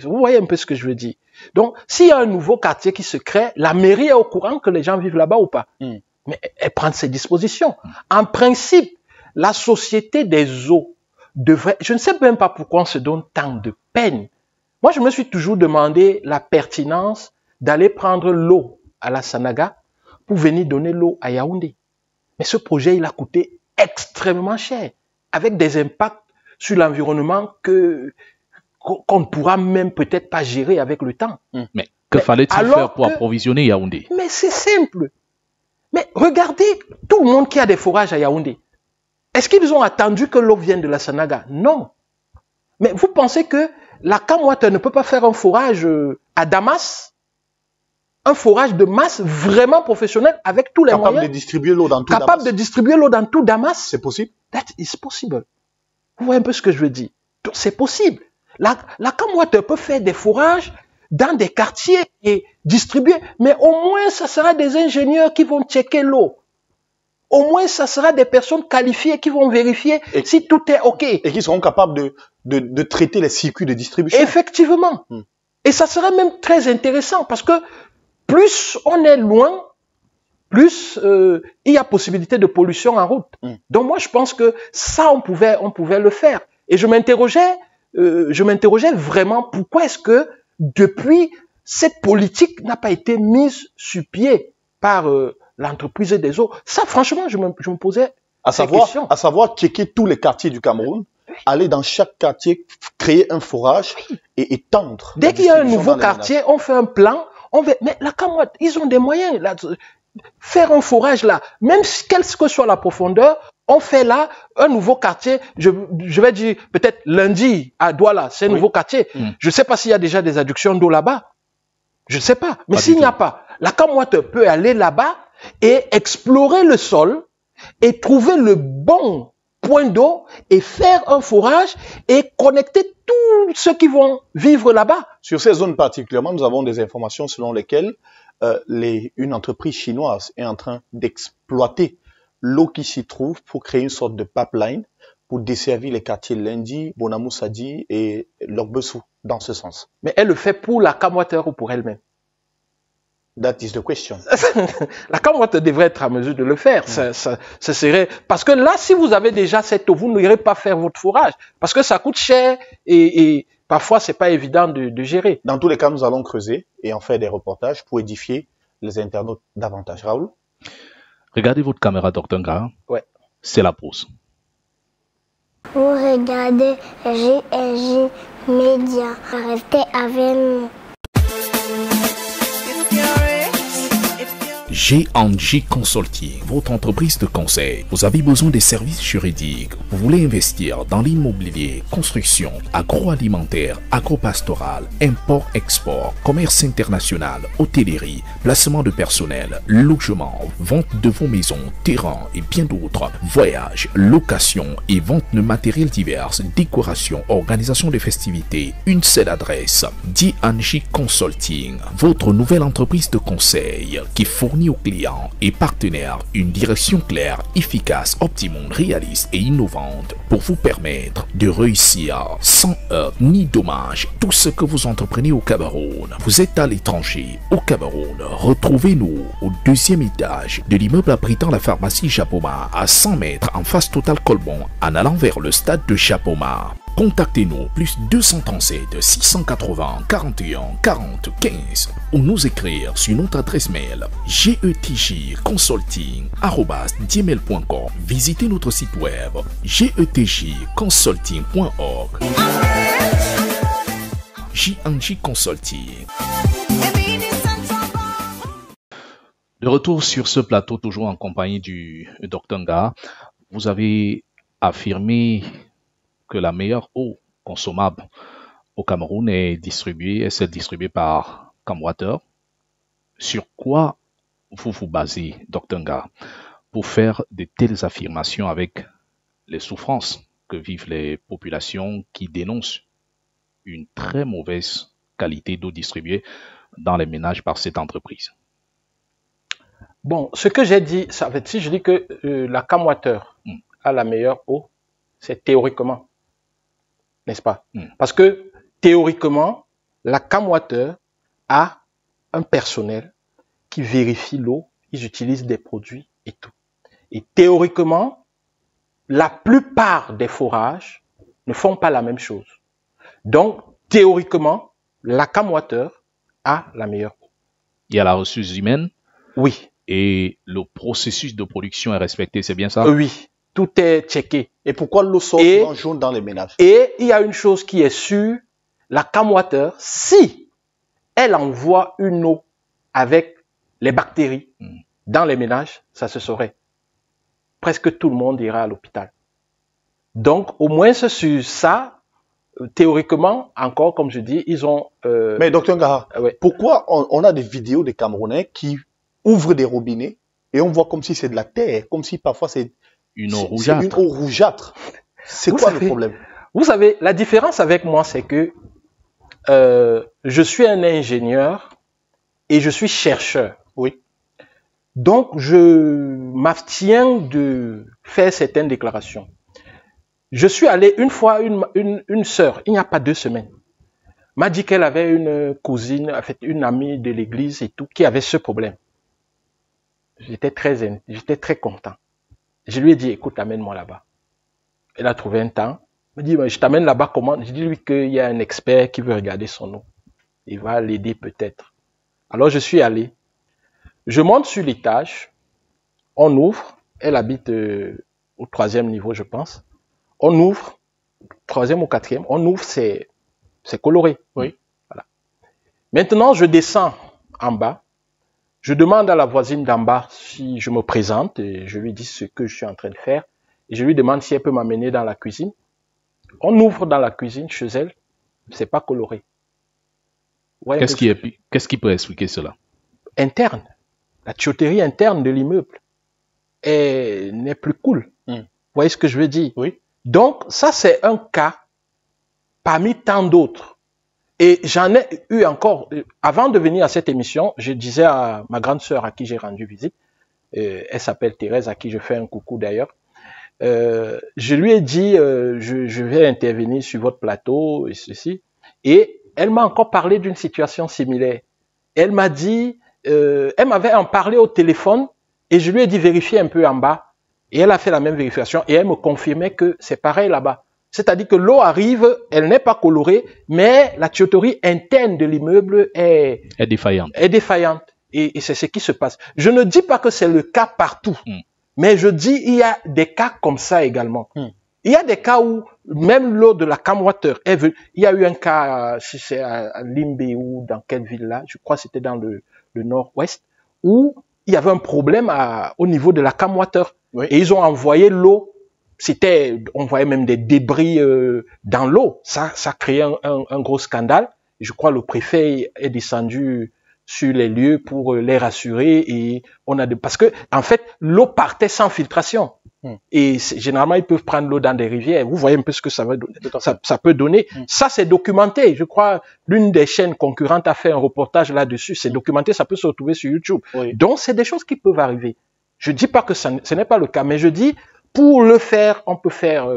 Speaker 10: vous voyez un peu ce que je veux dire. Donc, s'il y a un nouveau quartier qui se crée, la mairie est au courant que les gens vivent là-bas ou pas. Mais elle prend ses dispositions. En principe, la société des eaux devrait... Je ne sais même pas pourquoi on se donne tant de peine. Moi, je me suis toujours demandé la pertinence d'aller prendre l'eau à la Sanaga pour venir donner l'eau à Yaoundé. Mais ce projet, il a coûté extrêmement cher, avec des impacts sur l'environnement qu'on ne pourra même peut-être pas gérer avec le temps.
Speaker 8: Mais que fallait-il faire pour approvisionner Yaoundé?
Speaker 10: Mais c'est simple. Mais regardez tout le monde qui a des forages à Yaoundé. Est-ce qu'ils ont attendu que l'eau vienne de la Sanaga? Non. Mais vous pensez que la Cam Water ne peut pas faire un forage à Damas? Un forage de masse vraiment professionnel avec tous les moyens.
Speaker 9: Capable de distribuer l'eau dans tout Damas.
Speaker 10: Capable de distribuer l'eau dans tout Damas.
Speaker 9: C'est possible?
Speaker 10: That is possible. Vous voyez un peu ce que je veux dire? C'est possible. La Cam Water peut faire des forages dans des quartiers et distribuer, mais au moins ça sera des ingénieurs qui vont checker l'eau. Au moins ça sera des personnes qualifiées qui vont vérifier si tout est OK.
Speaker 9: Et qui seront capables de traiter les circuits de distribution.
Speaker 10: Effectivement. Et ça sera même très intéressant parce que plus on est loin, plus il y a possibilité de pollution en route. Donc moi je pense que ça on pouvait le faire. Et je m'interrogeais vraiment pourquoi est-ce que depuis cette politique n'a pas été mise sur pied par l'entreprise des eaux. Ça franchement je me posais cette question.
Speaker 9: À savoir checker tous les quartiers du Cameroun, aller dans chaque quartier, créer un forage et tendre.
Speaker 10: Dès qu'il y a un nouveau quartier, on fait un plan. Mais la Cameroun, ils ont des moyens là, faire un forage là, même quelle que soit la profondeur, on fait là un nouveau quartier. Je vais dire peut-être lundi à Douala, c'est un nouveau quartier. Je ne sais pas s'il y a déjà des adductions d'eau là-bas. Je ne sais pas. Mais s'il n'y a pas, la Cameroun peut aller là-bas et explorer le sol et trouver le bon point d'eau et faire un forage et connecter tous ceux qui vont vivre là-bas.
Speaker 9: Sur ces zones particulièrement, nous avons des informations selon lesquelles une entreprise chinoise est en train d'exploiter l'eau qui s'y trouve pour créer une sorte de pipeline pour desservir les quartiers Lendi, Bonamou Sadi et Lokbessou dans ce sens.
Speaker 10: Mais elle le fait pour la Cam Water ou pour elle-même?
Speaker 9: That is the question.
Speaker 10: La Cam Water devrait être à mesure de le faire. Ça serait... Parce que là, si vous avez déjà cette eau, vous n'irez pas faire votre forage. Parce que ça coûte cher et parfois, c'est pas évident de gérer.
Speaker 9: Dans tous les cas, nous allons creuser et en faire des reportages pour édifier les internautes davantage. Raoul?
Speaker 8: Regardez votre caméra, Dr Nga.
Speaker 10: Ouais.
Speaker 8: C'est la pause.
Speaker 1: Vous regardez JNJ Média. Restez avec nous.
Speaker 11: G&J Consulting, votre entreprise de conseil. Vous avez besoin des services juridiques. Vous voulez investir dans l'immobilier, construction, agroalimentaire, agropastoral, import-export, commerce international, hôtellerie, placement de personnel, logement, vente de vos maisons, terrains et bien d'autres, voyages, location et vente de matériel divers, décoration, organisation de festivités. Une seule adresse, G&J Consulting, votre nouvelle entreprise de conseil qui fournit aux clients et partenaires une direction claire, efficace, optimum, réaliste et innovante pour vous permettre de réussir sans heurts ni dommages tout ce que vous entreprenez au Cameroun. Vous êtes à l'étranger, au Cameroun, retrouvez-nous au 2e étage de l'immeuble abritant la pharmacie Japoma à 100 mètres en face Total Colbon en allant vers le stade de Japoma. Contactez-nous plus 237 680 41 40 15 ou nous écrire sur notre adresse mail getjconsulting@gmail.com. Visitez notre site web getjconsulting.org. G&J Consulting.
Speaker 8: De retour sur ce plateau, toujours en compagnie du Dr Nga, vous avez affirmé que la meilleure eau consommable au Cameroun est celle distribuée par Cam Water. Sur quoi vous vous basez, Dr Nga, pour faire de telles affirmations avec les souffrances que vivent les populations qui dénoncent une très mauvaise qualité d'eau distribuée dans les ménages par cette entreprise?
Speaker 10: Bon, ce que j'ai dit, ça veut dire, je dis que la Cam Water a la meilleure eau, c'est théoriquement. n'est-ce pas? Parce que théoriquement, la CAM Water a un personnel qui vérifie l'eau, ils utilisent des produits et tout. Et théoriquement, la plupart des forages ne font pas la même chose. Donc, théoriquement, la CAM Water a la meilleure eau.
Speaker 8: Il y a la ressource humaine.
Speaker 10: Oui.
Speaker 8: Et le processus de production est respecté, c'est bien ça?
Speaker 10: Oui, tout est checké.
Speaker 9: Et pourquoi l'eau sort souvent jaune dans les ménages?
Speaker 10: Et il y a une chose qui est sûre, la CAM Water, si elle envoie une eau avec les bactéries dans les ménages, ça se saurait. Presque tout le monde ira à l'hôpital. Donc, au moins sur ça, théoriquement, encore, comme je dis, ils ont...
Speaker 9: Mais docteur Ngara, pourquoi on a des vidéos des Camerounais qui ouvrent des robinets et on voit comme si c'est de la terre, comme si parfois c'est
Speaker 8: une eau rougeâtre.
Speaker 9: Une eau rougeâtre. C'est quoi le problème?
Speaker 10: Vous savez, la différence avec moi, c'est que je suis un ingénieur et je suis chercheur.
Speaker 9: Oui.
Speaker 10: Donc, je m'abstiens de faire certaines déclarations. Je suis allé une fois, une sœur, il n'y a pas 2 semaines, m'a dit qu'elle avait une cousine, en fait, une amie de l'église et tout, qui avait ce problème. J'étais très content. Je lui ai dit, écoute, amène-moi là-bas. Elle a trouvé un temps. Elle m'a dit, je t'amène là-bas comment? Je dis lui qu'il y a un expert qui veut regarder son eau. Il va l'aider peut-être. Alors, je suis allé. Je monte sur l'étage. On ouvre. Elle habite au 3e niveau, je pense. On ouvre. 3e ou 4e. On ouvre, c'est coloré.
Speaker 9: Oui.
Speaker 10: Voilà. Maintenant, je descends en bas. Je demande à la voisine d'en bas si je me présente et je lui dis ce que je suis en train de faire. Et je lui demande si elle peut m'amener dans la cuisine. On ouvre dans la cuisine chez elle. C'est pas coloré.
Speaker 8: Qu'est-ce qui peut expliquer cela?
Speaker 10: Interne. La tuyauterie interne de l'immeuble n'est plus cool. Vous voyez ce que je veux dire?
Speaker 9: Oui.
Speaker 10: Donc, ça, c'est un cas parmi tant d'autres. Et j'en ai eu encore, avant de venir à cette émission, je disais à ma grande sœur à qui j'ai rendu visite, elle s'appelle Thérèse, à qui je fais un coucou d'ailleurs, je lui ai dit, je vais intervenir sur votre plateau et ceci, et elle m'a encore parlé d'une situation similaire. Elle m'a dit, elle m'avait en parlé au téléphone, et je lui ai dit vérifier un peu en bas, et elle a fait la même vérification, et elle me confirmait que c'est pareil là-bas. C'est-à-dire que l'eau arrive, elle n'est pas colorée, mais la tuyauterie interne de l'immeuble est défaillante. Et c'est ce qui se passe. Je ne dis pas que c'est le cas partout, mais je dis il y a des cas comme ça également. Il y a des cas où même l'eau de la CAM Water, il y a eu un cas, si c'est à Limbe ou dans quelle ville là, je crois que c'était dans le nord-ouest, où il y avait un problème au niveau de la CAM Water. Oui. Et ils ont envoyé l'eau. On voyait même des débris dans l'eau. Ça créait un gros scandale. Et je crois que le préfet est descendu sur les lieux pour les rassurer. Et parce que, en fait, l'eau partait sans filtration. Et généralement, ils peuvent prendre l'eau dans des rivières. Vous voyez un peu ce que ça va donner. Ça peut donner. Ça, c'est documenté. Je crois, l'une des chaînes concurrentes a fait un reportage là-dessus. C'est documenté. Ça peut se retrouver sur YouTube. Oui. Donc, c'est des choses qui peuvent arriver. Je dis pas que ce n'est pas le cas, mais je dis, pour le faire, on peut faire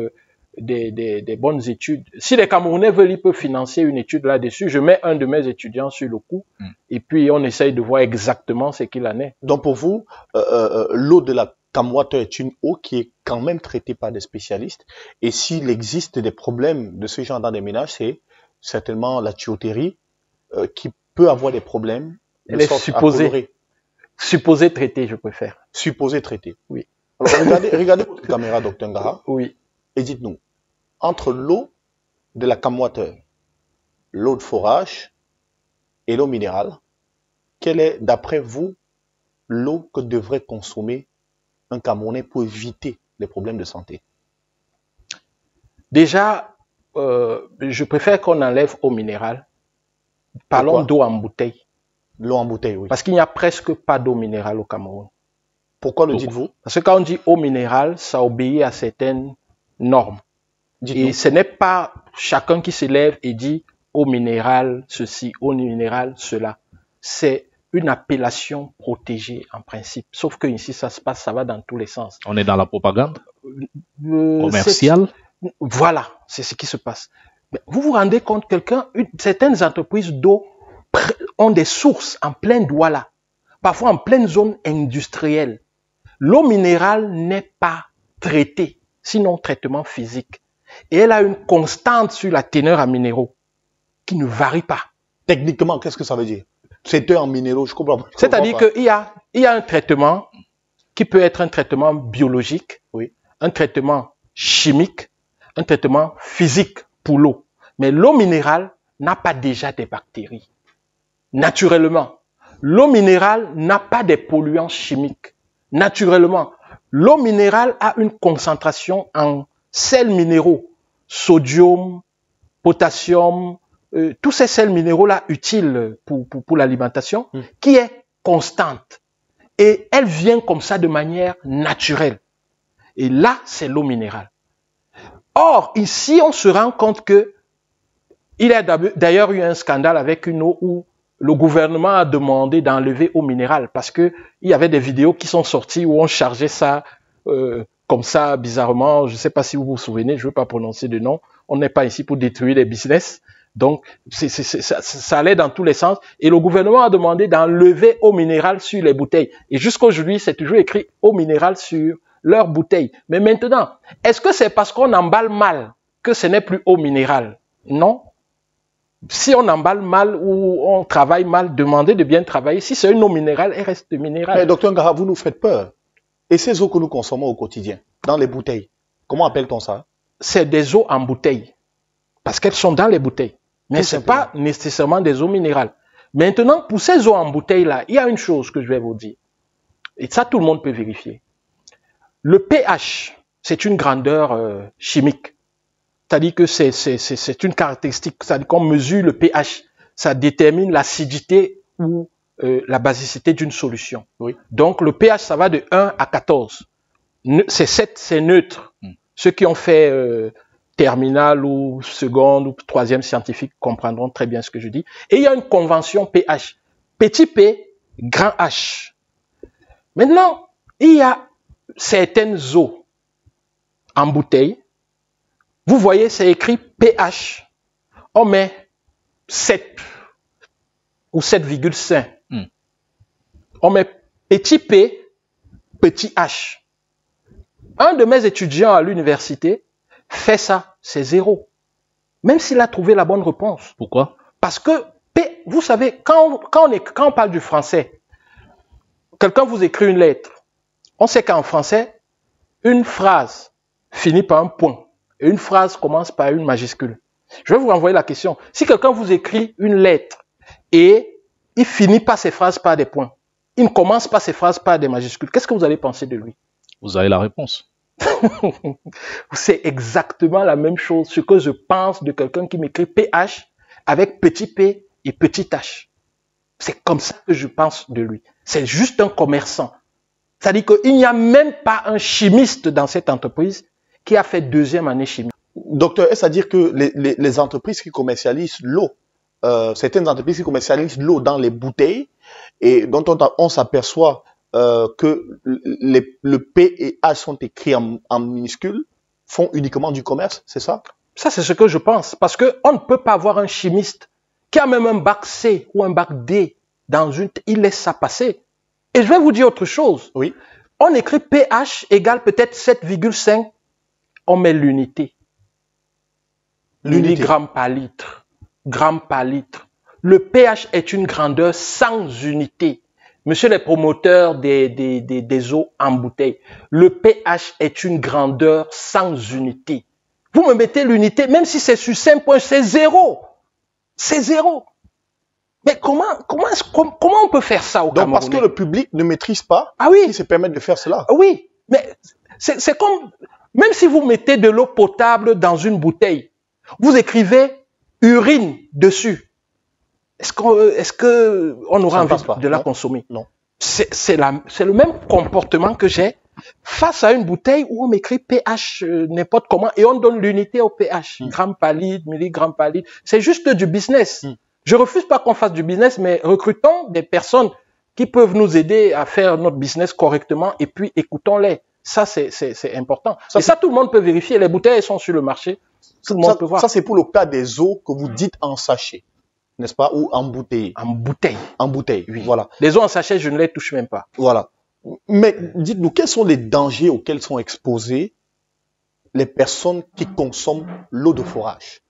Speaker 10: des bonnes études. Si les Camerounais veulent, ils peuvent financer une étude là-dessus. Je mets un de mes étudiants sur le coup et puis on essaye de voir exactement ce qu'il en est.
Speaker 9: Donc pour vous, l'eau de la CAM Water est une eau qui est quand même traitée par des spécialistes. Et s'il existe des problèmes de ce genre dans des ménages, c'est certainement la tuyauterie qui peut avoir des problèmes.
Speaker 10: Elle est supposée traitée, je préfère.
Speaker 9: Supposée traitée.
Speaker 10: Oui.
Speaker 9: Alors, regardez votre caméra, docteur Ngara.
Speaker 10: Oui.
Speaker 9: Et dites-nous, entre l'eau de la CAM Water, l'eau de forage et l'eau minérale, quelle est, d'après vous, l'eau que devrait consommer un Camerounais pour éviter les problèmes de santé?
Speaker 10: Déjà, je préfère qu'on enlève eau minérale. Parlons d'eau en bouteille.
Speaker 9: L'eau en bouteille, oui.
Speaker 10: Parce qu'il n'y a presque pas d'eau minérale au Cameroun.
Speaker 9: Pourquoi le dites-vous?
Speaker 10: Parce que quand on dit eau minérale, ça obéit à certaines normes. Et ce n'est pas chacun qui se lève et dit eau minérale ceci, eau minérale cela. C'est une appellation protégée en principe. Sauf que ici, ça se passe, ça va dans tous les sens.
Speaker 8: On est dans la propagande commerciale.
Speaker 10: Voilà, c'est ce qui se passe. Vous vous rendez compte, certaines entreprises d'eau ont des sources en plein Douala, parfois en pleine zone industrielle. L'eau minérale n'est pas traitée, sinon traitement physique. Et elle a une constante sur la teneur en minéraux qui ne varie pas.
Speaker 9: Techniquement, qu'est-ce que ça veut dire? Teneur en minéraux, je comprends pas.
Speaker 10: C'est-à-dire qu'il y a un traitement qui peut être un traitement biologique, oui, un traitement chimique, un traitement physique pour l'eau. Mais l'eau minérale n'a pas déjà des bactéries. Naturellement. L'eau minérale n'a pas des polluants chimiques. Naturellement. L'eau minérale a une concentration en sels minéraux, sodium, potassium, tous ces sels minéraux-là utiles pour l'alimentation, qui est constante. Et elle vient comme ça de manière naturelle. Et là, c'est l'eau minérale. Or, ici, on se rend compte que il y a d'ailleurs eu un scandale avec une eau où le gouvernement a demandé d'enlever eau minérale parce que il y avait des vidéos qui sont sorties où on chargeait ça comme ça, bizarrement. Je ne sais pas si vous vous souvenez, je ne veux pas prononcer de nom. On n'est pas ici pour détruire les business. Donc, ça allait dans tous les sens. Et le gouvernement a demandé d'enlever eau minérale sur les bouteilles. Et jusqu'aujourd'hui, c'est toujours écrit eau minérale sur leurs bouteilles. Mais maintenant, est-ce que c'est parce qu'on emballe mal que ce n'est plus eau minérale? Non. Si on emballe mal ou on travaille mal, demandez de bien travailler. Si c'est une eau minérale, elle reste minérale.
Speaker 9: Mais docteur Ngara, vous nous faites peur. Et ces eaux que nous consommons au quotidien, dans les bouteilles, comment appelle-t-on ça?
Speaker 10: C'est des eaux en bouteille. Parce qu'elles sont dans les bouteilles. Mais ce n'est pas nécessairement des eaux minérales. Maintenant, pour ces eaux en bouteille-là, il y a une chose que je vais vous dire. Et ça, tout le monde peut vérifier. Le pH, c'est une grandeur chimique. C'est-à-dire que c'est une caractéristique. C'est-à-dire qu'on mesure le pH. Ça détermine l'acidité ou la basicité d'une solution. Oui. Donc, le pH, ça va de 1 à 14. C'est neutre. Ceux qui ont fait terminale ou seconde ou troisième scientifique comprendront très bien ce que je dis. Et il y a une convention pH. Petit p, grand H. Maintenant, il y a certaines eaux en bouteille. Vous voyez, c'est écrit pH. On met 7 ou 7,5. On met petit p, petit h. Un de mes étudiants à l'université fait ça, c'est 0. Même s'il a trouvé la bonne réponse.
Speaker 8: Pourquoi?
Speaker 10: Parce que P, vous savez, quand on parle du français, quelqu'un vous écrit une lettre. On sait qu'en français, une phrase finit par un point et une phrase commence par une majuscule. Je vais vous renvoyer la question. Si quelqu'un vous écrit une lettre et il finit pas ses phrases par des points, il ne commence pas ses phrases par des majuscules, qu'est-ce que vous allez penser de lui?
Speaker 8: Vous avez la réponse.
Speaker 10: C'est exactement la même chose, ce que je pense de quelqu'un qui m'écrit PH avec petit p et petit h. C'est comme ça que je pense de lui. C'est juste un commerçant. C'est-à-dire qu'il n'y a même pas un chimiste dans cette entreprise qui a fait 2e année chimie.
Speaker 9: Docteur, est-ce à dire que les entreprises qui commercialisent l'eau, certaines entreprises qui commercialisent l'eau dans les bouteilles et dont on s'aperçoit que le P et H sont écrits en minuscules, font uniquement du commerce, c'est ça?
Speaker 10: Ça, c'est ce que je pense. Parce qu'on ne peut pas avoir un chimiste qui a même un bac C ou un bac D dans une... Il laisse ça passer. Et je vais vous dire autre chose.
Speaker 9: Oui.
Speaker 10: On écrit pH égale peut-être 7,5. On met l'unité. Milligrammes par litre. Grammes par litre. Le pH est une grandeur sans unité. Monsieur les promoteurs des eaux en bouteille, le pH est une grandeur sans unité. Vous me mettez l'unité, même si c'est sur 5 points, c'est 0. C'est 0. Mais comment on peut faire ça au Cameroun?
Speaker 9: Donc parce que le public ne maîtrise pas, il se permet de faire cela.
Speaker 10: Oui, mais c'est comme, même si vous mettez de l'eau potable dans une bouteille, vous écrivez urine dessus. Est-ce qu'on aura envie de la consommer?
Speaker 9: Non.
Speaker 10: C'est le même comportement que j'ai face à une bouteille où on m'écrit pH n'importe comment et on donne l'unité au pH. Grammes par litre, milligrammes par litre. C'est juste du business. Je refuse pas qu'on fasse du business, mais recrutons des personnes qui peuvent nous aider à faire notre business correctement et puis écoutons-les. Ça, c'est important. Et ça, tout le monde peut vérifier. Les bouteilles sont sur le marché. Tout le monde peut voir.
Speaker 9: Ça, c'est pour le cas des eaux que vous dites en sachet, n'est-ce pas, ou en bouteille.
Speaker 10: En bouteille.
Speaker 9: En bouteille,
Speaker 10: oui.
Speaker 9: Voilà.
Speaker 10: Les eaux en sachet, je ne les touche même pas.
Speaker 9: Voilà. Mais dites-nous, quels sont les dangers auxquels sont exposés les personnes qui consomment l'eau de forage,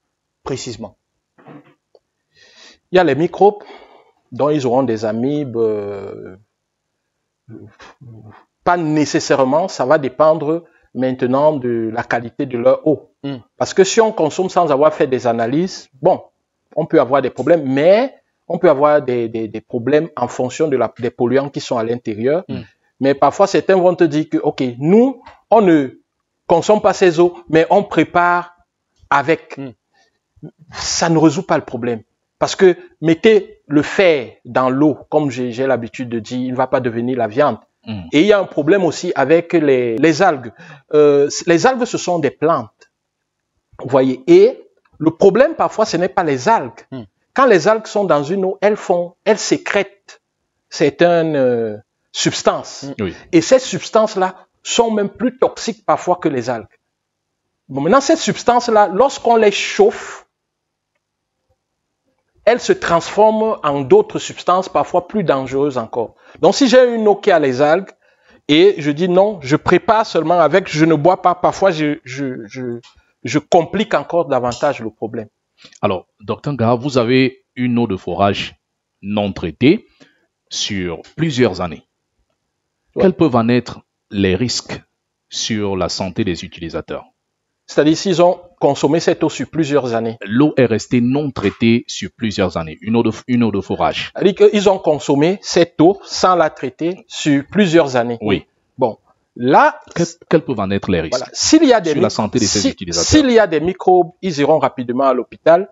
Speaker 9: précisément?
Speaker 10: Il y a les microbes, dont ils auront des amibes. Pas nécessairement, ça va dépendre maintenant de la qualité de leur eau. Parce que si on consomme sans avoir fait des analyses, bon, on peut avoir des problèmes, mais on peut avoir des problèmes en fonction des polluants qui sont à l'intérieur. Mais parfois, certains vont te dire que, OK, nous, on ne consomme pas ces eaux, mais on prépare avec. Ça ne résout pas le problème. Parce que mettez le fer dans l'eau, comme j'ai l'habitude de dire, il ne va pas devenir la viande. Et il y a un problème aussi avec les algues. Les algues, ce sont des plantes. Vous voyez. Et le problème, parfois, ce n'est pas les algues. Quand les algues sont dans une eau, elles sécrètent certaines substances. Et ces substances-là sont même plus toxiques parfois que les algues. Bon, maintenant, ces substances-là, lorsqu'on les chauffe, elles se transforment en d'autres substances parfois plus dangereuses encore. Donc, si j'ai une eau qui a les algues, et je dis non, je prépare seulement avec, je ne bois pas, parfois je complique encore davantage le problème.
Speaker 8: Alors, Dr Ngara, vous avez une eau de forage non traitée sur plusieurs années. Quels peuvent en être les risques sur la santé des utilisateurs?
Speaker 10: C'est-à-dire s'ils ont consommé cette eau sur plusieurs années.
Speaker 8: L'eau est restée non traitée sur plusieurs années, une eau de forage.
Speaker 10: C'est-à-dire qu'ils ont consommé cette eau sans la traiter sur plusieurs années.
Speaker 8: Oui.
Speaker 10: Bon, là...
Speaker 8: Quels peuvent en être les risques
Speaker 10: sur
Speaker 8: la santé de ces utilisateurs?
Speaker 10: S'il y a des microbes, ils iront rapidement à l'hôpital.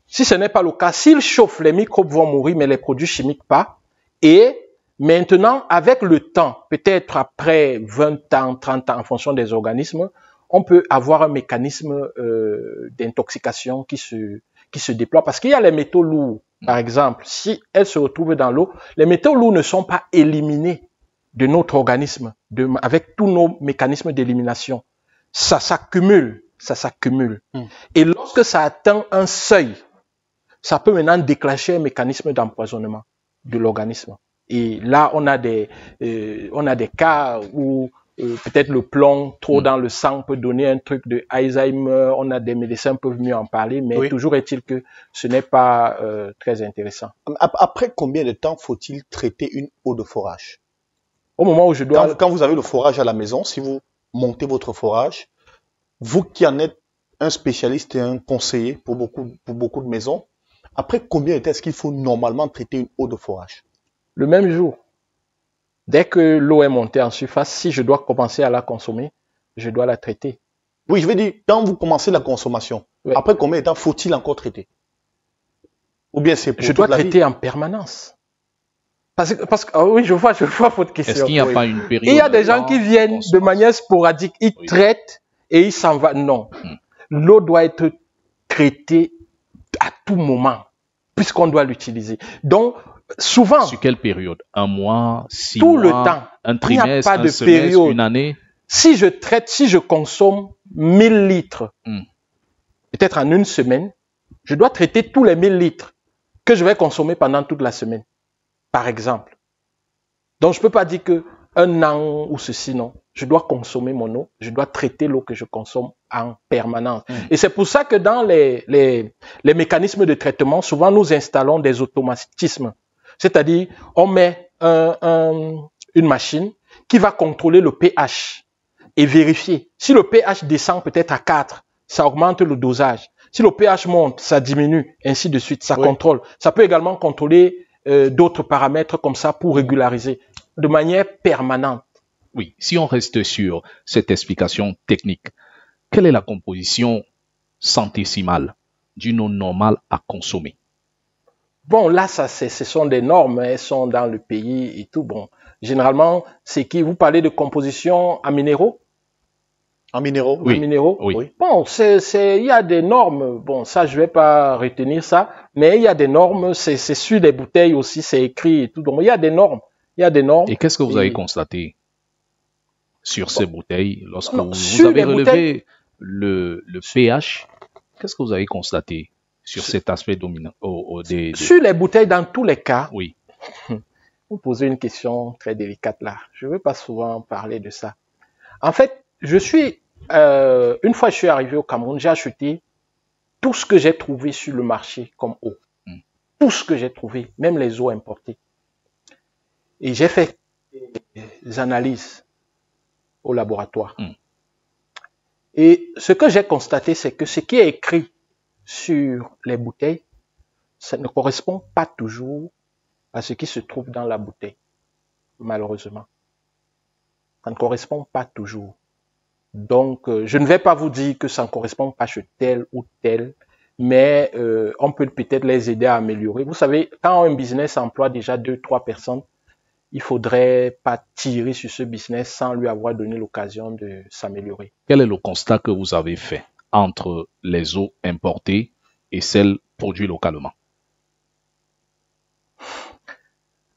Speaker 10: Si ce n'est pas le cas, s'ils chauffent, les microbes vont mourir, mais les produits chimiques pas. Et maintenant, avec le temps, peut-être après 20 ans, 30 ans, en fonction des organismes, on peut avoir un mécanisme d'intoxication qui se déploie. Parce qu'il y a les métaux lourds, par exemple, si elles se retrouvent dans l'eau, les métaux lourds ne sont pas éliminés de notre organisme, avec tous nos mécanismes d'élimination. Ça s'accumule, ça s'accumule. Et lorsque ça atteint un seuil, ça peut maintenant déclencher un mécanisme d'empoisonnement de l'organisme. Et là, on a des cas où peut-être le plomb trop dans le sang peut donner un truc de Alzheimer. On a des médecins peuvent mieux en parler, mais toujours est-il que ce n'est pas très intéressant.
Speaker 9: Après combien de temps faut-il traiter une eau de forage?
Speaker 10: Au moment où je dois...
Speaker 9: Quand vous avez le forage à la maison, si vous montez votre forage, vous qui en êtes un spécialiste et un conseiller pour beaucoup de maisons, après combien de temps est-ce qu'il faut normalement traiter une eau de forage?
Speaker 10: Le même jour. Dès que l'eau est montée en surface, si je dois commencer à la consommer, je dois la traiter.
Speaker 9: Oui, je veux dire, quand vous commencez la consommation, après combien de temps faut-il encore traiter? Ou bien c'est pour
Speaker 10: je dois traiter en permanence. Parce que oui, je vois votre question.
Speaker 8: Est-ce qu'il n'y a pas une période?
Speaker 10: Il y a des gens qui viennent de manière sporadique, ils traitent et ils s'en vont. Non. L'eau doit être traitée à tout moment, puisqu'on doit l'utiliser. Donc, souvent.
Speaker 8: Sur quelle période? Un mois, 6
Speaker 10: mois? Tout
Speaker 8: le
Speaker 10: temps.
Speaker 8: Un trimestre,
Speaker 10: il n'y a pas de
Speaker 8: semestre,
Speaker 10: période.
Speaker 8: une année?
Speaker 10: Si je traite, si je consomme 1000 litres, peut-être en une semaine, je dois traiter tous les 1000 litres que je vais consommer pendant toute la semaine, par exemple. Donc, je ne peux pas dire que un an ou ceci, non. Je dois consommer mon eau, je dois traiter l'eau que je consomme en permanence. Et c'est pour ça que dans les mécanismes de traitement, souvent nous installons des automatismes. C'est-à-dire, on met une machine qui va contrôler le pH et vérifier. Si le pH descend peut-être à 4, ça augmente le dosage. Si le pH monte, ça diminue, ainsi de suite, ça contrôle. Ça peut également contrôler d'autres paramètres comme ça pour régulariser de manière permanente.
Speaker 8: Oui, si on reste sur cette explication technique, quelle est la composition centésimale d'une eau normale à consommer?
Speaker 10: Bon, là, ce sont des normes, elles sont dans le pays et tout. Bon, généralement, c'est qui vous parlez de composition en minéraux?
Speaker 9: En minéraux?
Speaker 10: Oui. En minéraux?
Speaker 8: Oui.
Speaker 10: Bon, il y a des normes. Bon, ça, je vais pas retenir ça, mais il y a des normes. C'est sur les bouteilles aussi, c'est écrit et tout. Donc, il y a des normes. Il y a des normes.
Speaker 8: Et qu'est-ce que vous avez constaté? sur ces bouteilles, lorsque vous avez relevé le pH, qu'est-ce que vous avez constaté sur cet aspect dominant
Speaker 10: Sur les bouteilles, dans tous les cas,
Speaker 8: oui.
Speaker 10: Vous posez une question très délicate là. Je ne veux pas souvent parler de ça. En fait, une fois je suis arrivé au Cameroun, j'ai acheté tout ce que j'ai trouvé sur le marché comme eau. Tout ce que j'ai trouvé, même les eaux importées. Et j'ai fait des analyses au laboratoire. Et ce que j'ai constaté, c'est que ce qui est écrit sur les bouteilles, ça ne correspond pas toujours à ce qui se trouve dans la bouteille, malheureusement. Ça ne correspond pas toujours. Donc, je ne vais pas vous dire que ça ne correspond pas chez tel ou tel, mais on peut peut-être les aider à améliorer. Vous savez, quand un business emploie déjà 2-3 personnes, il faudrait pas tirer sur ce business sans lui avoir donné l'occasion de s'améliorer.
Speaker 8: Quel est le constat que vous avez fait entre les eaux importées et celles produites localement?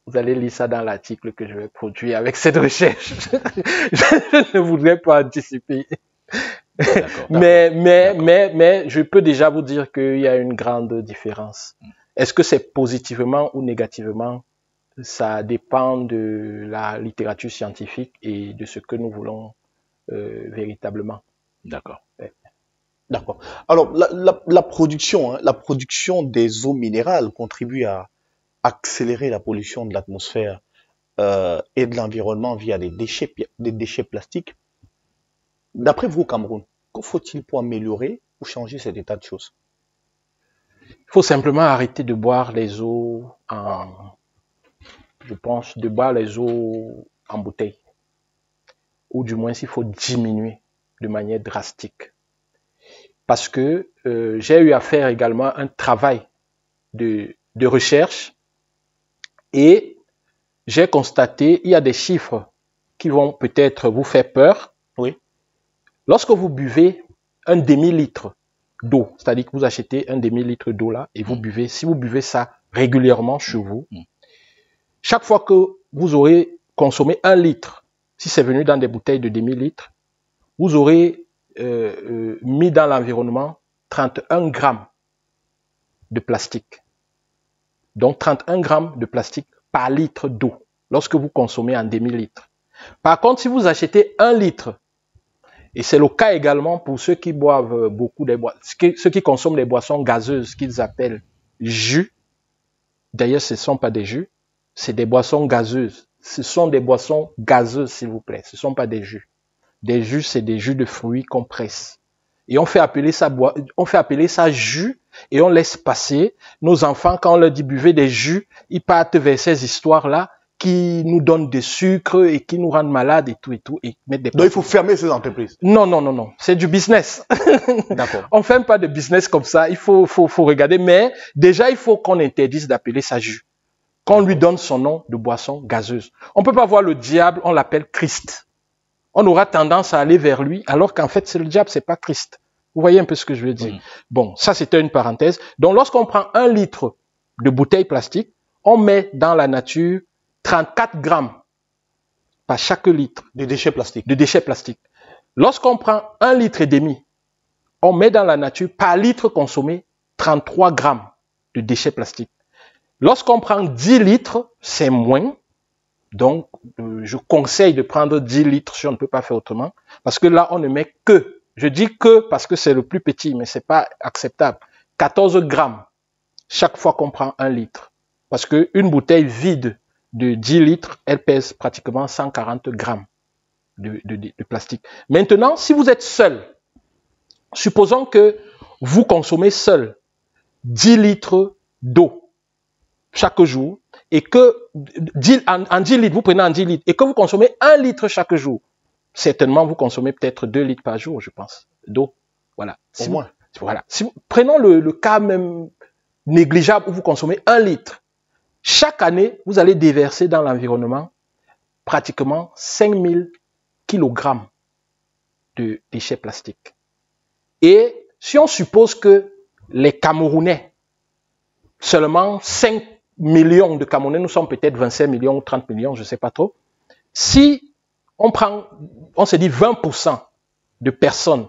Speaker 10: Vous allez lire ça dans l'article que je vais produire avec cette recherche. Je ne voudrais pas anticiper. Mais je peux déjà vous dire qu'il y a une grande différence. Est-ce que c'est positivement ou négativement? Ça dépend de la littérature scientifique et de ce que nous voulons véritablement.
Speaker 8: D'accord.
Speaker 10: Ouais.
Speaker 9: D'accord. Alors, la production des eaux minérales contribue à accélérer la pollution de l'atmosphère et de l'environnement via des déchets plastiques. D'après vous, au Cameroun, que faut-il pour améliorer ou changer cet état de choses?
Speaker 10: Il faut simplement arrêter de boire les eaux en bouteille. Ou du moins, il faut diminuer de manière drastique. Parce que j'ai eu à faire également un travail de recherche et j'ai constaté, il y a des chiffres qui vont peut-être vous faire peur.
Speaker 9: Oui.
Speaker 10: Lorsque vous buvez un demi-litre d'eau, c'est-à-dire que vous achetez un demi-litre d'eau là et vous buvez, si vous buvez ça régulièrement chez vous, chaque fois que vous aurez consommé 1 litre, si c'est venu dans des bouteilles de demi-litre, vous aurez mis dans l'environnement 31 grammes de plastique. Donc 31 grammes de plastique par litre d'eau lorsque vous consommez en demi-litre. Par contre, si vous achetez 1 litre, et c'est le cas également pour ceux qui boivent beaucoup ceux qui consomment les boissons gazeuses qu'ils appellent jus. D'ailleurs, ce ne sont pas des jus, c'est des boissons gazeuses. Ce sont des boissons gazeuses, s'il vous plaît. Ce ne sont pas des jus. Des jus, c'est des jus de fruits qu'on presse. Et on fait appeler ça jus et on laisse passer. Nos enfants, quand on leur dit buvez des jus, ils partent vers ces histoires-là qui nous donnent des sucres et qui nous rendent malades et tout et mettre des.
Speaker 9: Donc il faut fermer ces entreprises.
Speaker 10: Non. C'est du business.
Speaker 9: D'accord.
Speaker 10: On fait pas de business comme ça. Il faut regarder. Mais déjà, il faut qu'on interdise d'appeler ça jus. Qu'on lui donne son nom de boisson gazeuse. On peut pas voir le diable, on l'appelle Christ. On aura tendance à aller vers lui, alors qu'en fait, c'est le diable, c'est pas Christ. Vous voyez un peu ce que je veux dire? Bon, ça, c'était une parenthèse. Donc, lorsqu'on prend 1 litre de bouteille plastique, on met dans la nature 34 grammes par chaque litre
Speaker 9: de déchets plastiques.
Speaker 10: Lorsqu'on prend 1,5 litre, on met dans la nature par litre consommé 33 grammes de déchets plastiques. Lorsqu'on prend 10 litres, c'est moins. Donc, je conseille de prendre 10 litres si on ne peut pas faire autrement. Parce que là, on ne met que, je dis que parce que c'est le plus petit, mais c'est pas acceptable, 14 grammes chaque fois qu'on prend 1 litre. Parce que une bouteille vide de 10 litres, elle pèse pratiquement 140 grammes de plastique. Maintenant, si vous êtes seul, supposons que vous consommez seul 10 litres d'eau chaque jour, et que en 10 litres, vous prenez en 10 litres, et que vous consommez 1 litre chaque jour, certainement vous consommez peut-être 2 litres par jour, je pense, d'eau. Voilà. Prenons le cas même négligeable où vous consommez 1 litre. Chaque année, vous allez déverser dans l'environnement pratiquement 5000 kilogrammes de déchets plastiques. Et si on suppose que les Camerounais, seulement 5 millions de Camerounais, nous sommes peut-être 25 millions ou 30 millions, je ne sais pas trop. Si on se dit 20% de personnes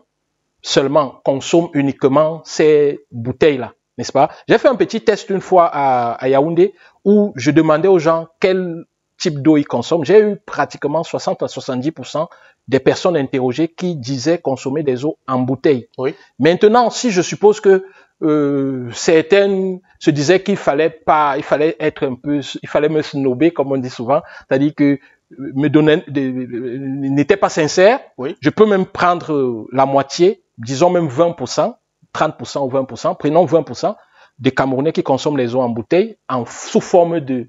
Speaker 10: seulement consomment uniquement ces bouteilles-là, n'est-ce pas? J'ai fait un petit test une fois à Yaoundé où je demandais aux gens quel type d'eau ils consomment. J'ai eu pratiquement 60 à 70% des personnes interrogées qui disaient consommer des eaux en bouteille.
Speaker 9: Oui.
Speaker 10: Maintenant, si je suppose que certaines se disaient il fallait me snober, comme on dit souvent, c'est-à-dire que n'était pas sincère.
Speaker 9: Oui.
Speaker 10: Je peux même prendre la moitié, disons même 20%, 30% ou 20%, prenons 20% des Camerounais qui consomment les eaux en bouteille sous forme de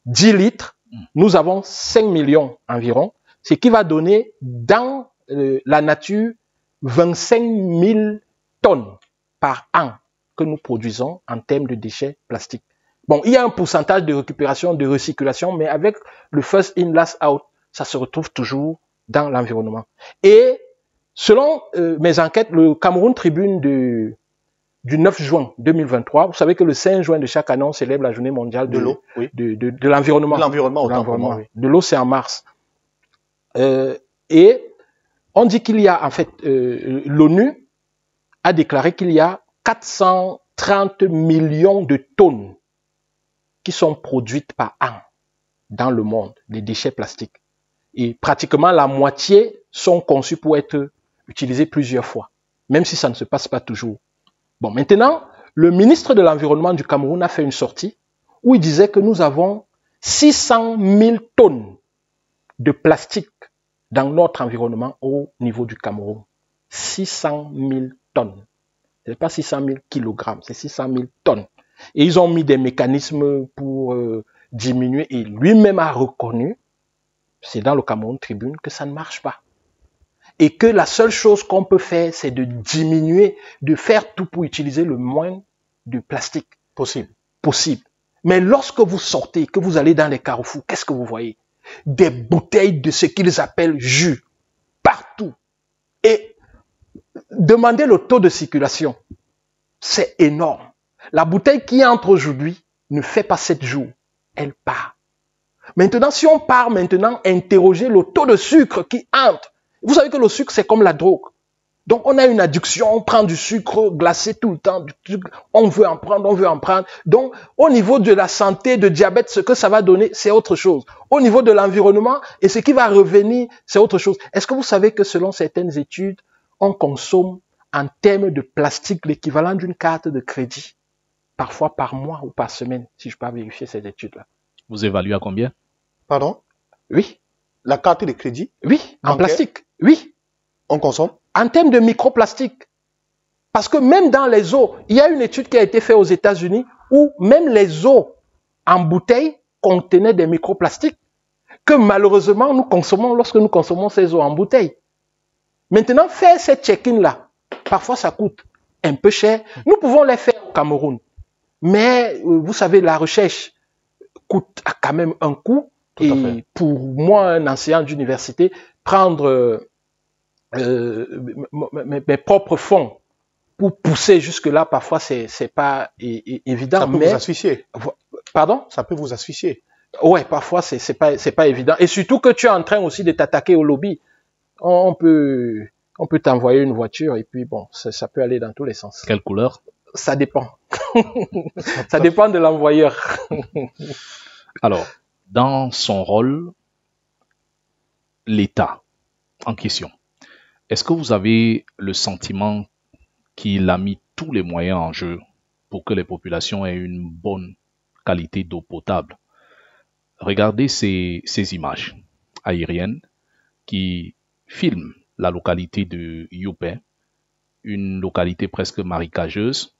Speaker 10: 10 litres. Nous avons 5 millions environ, ce qui va donner dans la nature 25 000 tonnes par an que nous produisons en termes de déchets plastiques. Bon, il y a un pourcentage de récupération, de recyclation, mais avec le first in, last out, ça se retrouve toujours dans l'environnement. Et selon mes enquêtes, le Cameroun Tribune du 9 juin 2023, vous savez que le 5 juin de chaque année, on célèbre la journée mondiale de l'eau, oui. de l'environnement.
Speaker 9: De l'environnement, autant pour moi.
Speaker 10: Oui. De l'eau, c'est en mars. Et on dit qu'il y a, en fait, l'ONU a déclaré qu'il y a 430 millions de tonnes qui sont produites par an dans le monde, des déchets plastiques. Et pratiquement la moitié sont conçus pour être utilisés plusieurs fois, même si ça ne se passe pas toujours. Bon, maintenant, le ministre de l'Environnement du Cameroun a fait une sortie où il disait que nous avons 600 000 tonnes de plastique dans notre environnement au niveau du Cameroun. 600 000 tonnes. Ce n'est pas 600 000 kilogrammes, c'est 600 000 tonnes. Et ils ont mis des mécanismes pour diminuer. Et lui-même a reconnu, c'est dans le Cameroun Tribune, que ça ne marche pas. Et que la seule chose qu'on peut faire, c'est de diminuer, de faire tout pour utiliser le moins de plastique possible. Mais lorsque vous sortez, que vous allez dans les carrefours, qu'est-ce que vous voyez? Des bouteilles de ce qu'ils appellent jus, partout. Et demandez le taux de circulation. C'est énorme. La bouteille qui entre aujourd'hui ne fait pas 7 jours. Elle part. Maintenant, si on part maintenant interroger le taux de sucre qui entre, vous savez que le sucre, c'est comme la drogue. Donc, on a une addiction, on prend du sucre glacé tout le temps, on veut en prendre. Donc, au niveau de la santé, de diabète, ce que ça va donner, c'est autre chose. Au niveau de l'environnement, et ce qui va revenir, c'est autre chose. Est-ce que vous savez que selon certaines études, on consomme en termes de plastique l'équivalent d'une carte de crédit, parfois par mois ou par semaine, si je peux vérifier ces études-là.
Speaker 8: Vous évaluez à combien?
Speaker 9: Pardon?
Speaker 10: Oui.
Speaker 9: La carte de crédit?
Speaker 10: Oui, en plastique. Oui.
Speaker 9: On consomme?
Speaker 10: En termes de microplastique. Parce que même dans les eaux, il y a une étude qui a été faite aux États-Unis où même les eaux en bouteille contenaient des microplastiques que malheureusement nous consommons lorsque nous consommons ces eaux en bouteille. Maintenant, faire ces check-in-là, parfois ça coûte un peu cher. Nous pouvons les faire au Cameroun. Mais vous savez, la recherche coûte quand même un coût. Et pour moi, un enseignant d'université, prendre mes propres fonds pour pousser jusque-là, parfois, c'est pas évident.
Speaker 9: Ça peut vous asphyxier.
Speaker 10: Pardon?
Speaker 9: Ça peut vous asphyxier.
Speaker 10: Ouais, parfois, c'est pas évident. Et surtout que tu es en train aussi de t'attaquer au lobby. On peut t'envoyer une voiture et puis bon, ça peut aller dans tous les sens.
Speaker 8: Quelle couleur?
Speaker 10: Ça dépend. Ça dépend de l'envoyeur.
Speaker 8: Alors, dans son rôle, l'État en question, est-ce que vous avez le sentiment qu'il a mis tous les moyens en jeu pour que les populations aient une bonne qualité d'eau potable? Regardez ces images aériennes qui filment la localité de Youpé, une localité presque marécageuse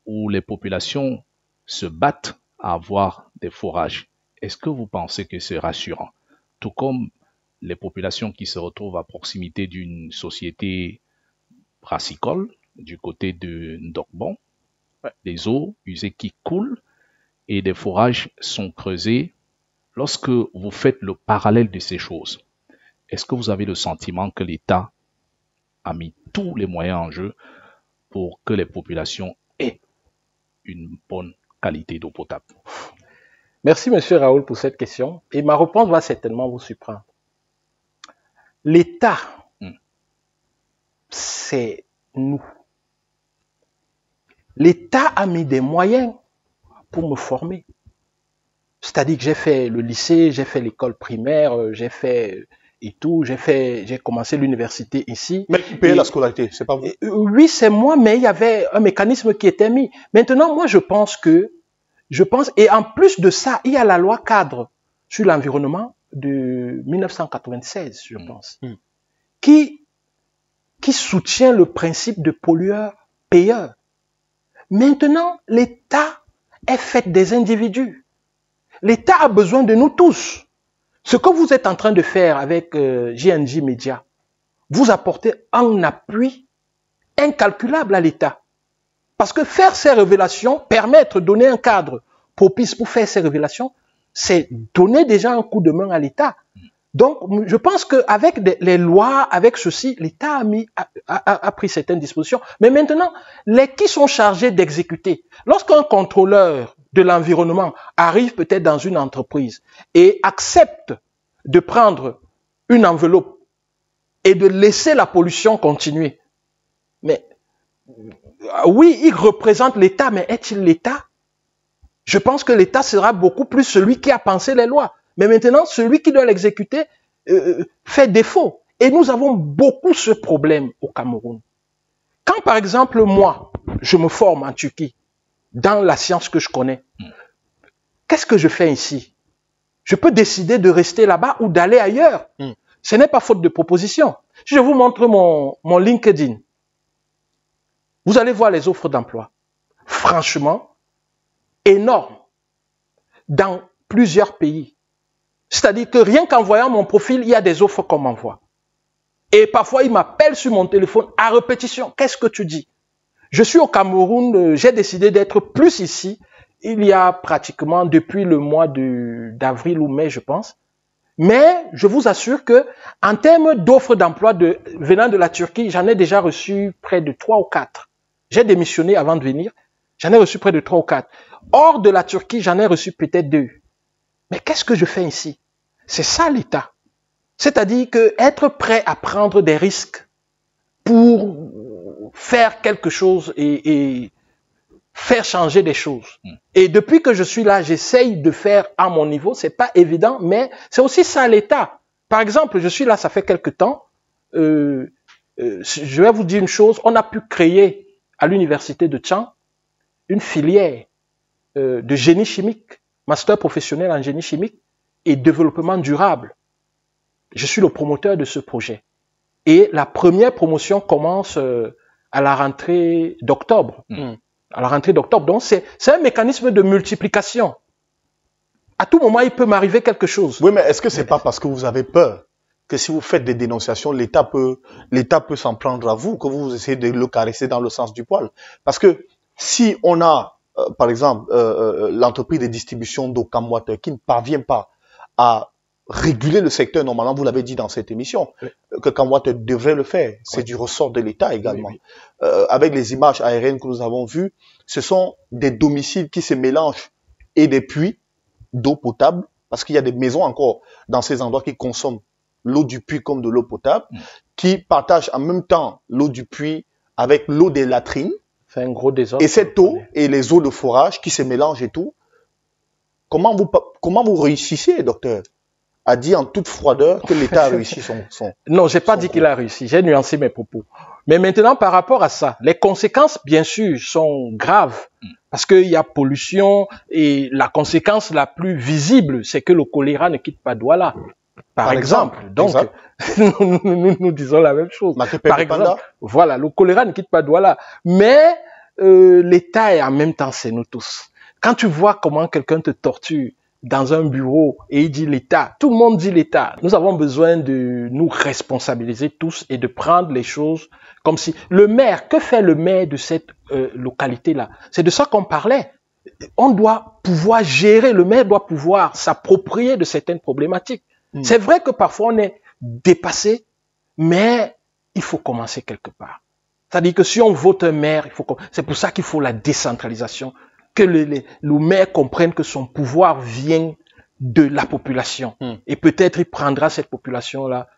Speaker 8: où les populations se battent à avoir des forages. Est-ce que vous pensez que c'est rassurant? Tout comme les populations qui se retrouvent à proximité d'une société brassicole, du côté de Ndokbon, des eaux usées qui coulent et des forages sont creusés. Lorsque vous faites le parallèle de ces choses, est-ce que vous avez le sentiment que l'État a mis tous les moyens en jeu pour que les populations aient une bonne qualité d'eau potable?
Speaker 10: Merci, monsieur Raoul, pour cette question. Et ma réponse va certainement vous surprendre. L'État, c'est nous. L'État a mis des moyens pour me former. C'est-à-dire que j'ai fait le lycée, j'ai fait l'école primaire, j'ai fait et tout, j'ai commencé l'université ici.
Speaker 9: Mais qui payait la scolarité, c'est pas vous?
Speaker 10: Oui, c'est moi, mais il y avait un mécanisme qui était mis. Maintenant, moi, je pense, et en plus de ça, il y a la loi cadre sur l'environnement de 1996, je pense, qui soutient le principe de pollueur-payeur. Maintenant, l'État est fait des individus. L'État a besoin de nous tous. Ce que vous êtes en train de faire avec JNJ Media, vous apportez un appui incalculable à l'État. Parce que faire ces révélations, permettre, donner un cadre propice pour faire ces révélations, c'est donner déjà un coup de main à l'État. Donc, je pense qu'avec les lois, avec ceci, l'État a pris certaines dispositions. Mais maintenant, qui sont chargés d'exécuter? Lorsqu'un contrôleur de l'environnement arrive peut-être dans une entreprise et accepte de prendre une enveloppe et de laisser la pollution continuer, mais oui, il représente l'État, mais est-il l'État? Je pense que l'État sera beaucoup plus celui qui a pensé les lois. Mais maintenant, celui qui doit l'exécuter fait défaut. Et nous avons beaucoup ce problème au Cameroun. Quand, par exemple, moi, je me forme en Turquie, dans la science que je connais, qu'est-ce que je fais ici? Je peux décider de rester là-bas ou d'aller ailleurs. Ce n'est pas faute de proposition. Si je vous montre mon LinkedIn, vous allez voir les offres d'emploi. Franchement, énormes. Dans plusieurs pays. C'est-à-dire que rien qu'en voyant mon profil, il y a des offres qu'on m'envoie. Et parfois, ils m'appellent sur mon téléphone à répétition. Qu'est-ce que tu dis? Je suis au Cameroun, j'ai décidé d'être plus ici. Il y a pratiquement depuis le mois d'avril ou mai, je pense. Mais je vous assure que en termes d'offres d'emploi venant de la Turquie, j'en ai déjà reçu près de 3 ou 4. J'ai démissionné avant de venir. J'en ai reçu près de 3 ou 4. Hors de la Turquie, j'en ai reçu peut-être 2. Mais qu'est-ce que je fais ici? C'est ça l'État. C'est-à-dire que être prêt à prendre des risques pour faire quelque chose et faire changer des choses. Et depuis que je suis là, j'essaye de faire à mon niveau. C'est pas évident, mais c'est aussi ça l'État. Par exemple, je suis là, ça fait quelque temps. Je vais vous dire une chose. On a pu créer à l'université de Tchang une filière de génie chimique, master professionnel en génie chimique et développement durable. Je suis le promoteur de ce projet. Et la première promotion commence à la rentrée d'octobre. À la rentrée d'octobre. Donc, c'est un mécanisme de multiplication. À tout moment, il peut m'arriver quelque chose.
Speaker 9: Oui, mais est-ce que c'est pas parce que vous avez peur que si vous faites des dénonciations, l'État peut s'en prendre à vous, que vous essayez de le caresser dans le sens du poil? Parce que si on a par exemple, l'entreprise de distribution d'eau Camwater qui ne parvient pas à réguler le secteur, normalement, vous l'avez dit dans cette émission, que Camwater devrait le faire. C'est du ressort de l'État également. Avec les images aériennes que nous avons vues, ce sont des domiciles qui se mélangent et des puits d'eau potable, parce qu'il y a des maisons encore dans ces endroits qui consomment l'eau du puits comme de l'eau potable, qui partagent en même temps l'eau du puits avec l'eau des latrines.
Speaker 10: Un gros désordre.
Speaker 9: Et cette eau et les eaux de forage qui se mélangent et tout, comment vous réussissez, docteur, à dire en toute froideur que l'État a réussi son
Speaker 10: Non, j'ai pas dit qu'il a réussi, j'ai nuancé mes propos. Mais maintenant, par rapport à ça, les conséquences, bien sûr, sont graves. Parce qu'il y a pollution et la conséquence la plus visible, c'est que le choléra ne quitte pas Douala. Par exemple. Donc, nous disons la même chose. Par exemple, voilà, le choléra ne quitte pas Douala. Mais l'État est en même temps, c'est nous tous. Quand tu vois comment quelqu'un te torture dans un bureau et il dit l'État, tout le monde dit l'État. Nous avons besoin de nous responsabiliser tous et de prendre les choses comme si... Le maire, que fait le maire de cette localité-là? C'est de ça qu'on parlait. On doit pouvoir gérer, le maire doit pouvoir s'approprier de certaines problématiques. C'est vrai que parfois on est dépassé, mais il faut commencer quelque part. C'est-à-dire que si on vote un maire, c'est pour ça qu'il faut la décentralisation, que le maire comprenne que son pouvoir vient de la population. Et peut-être il prendra cette population-là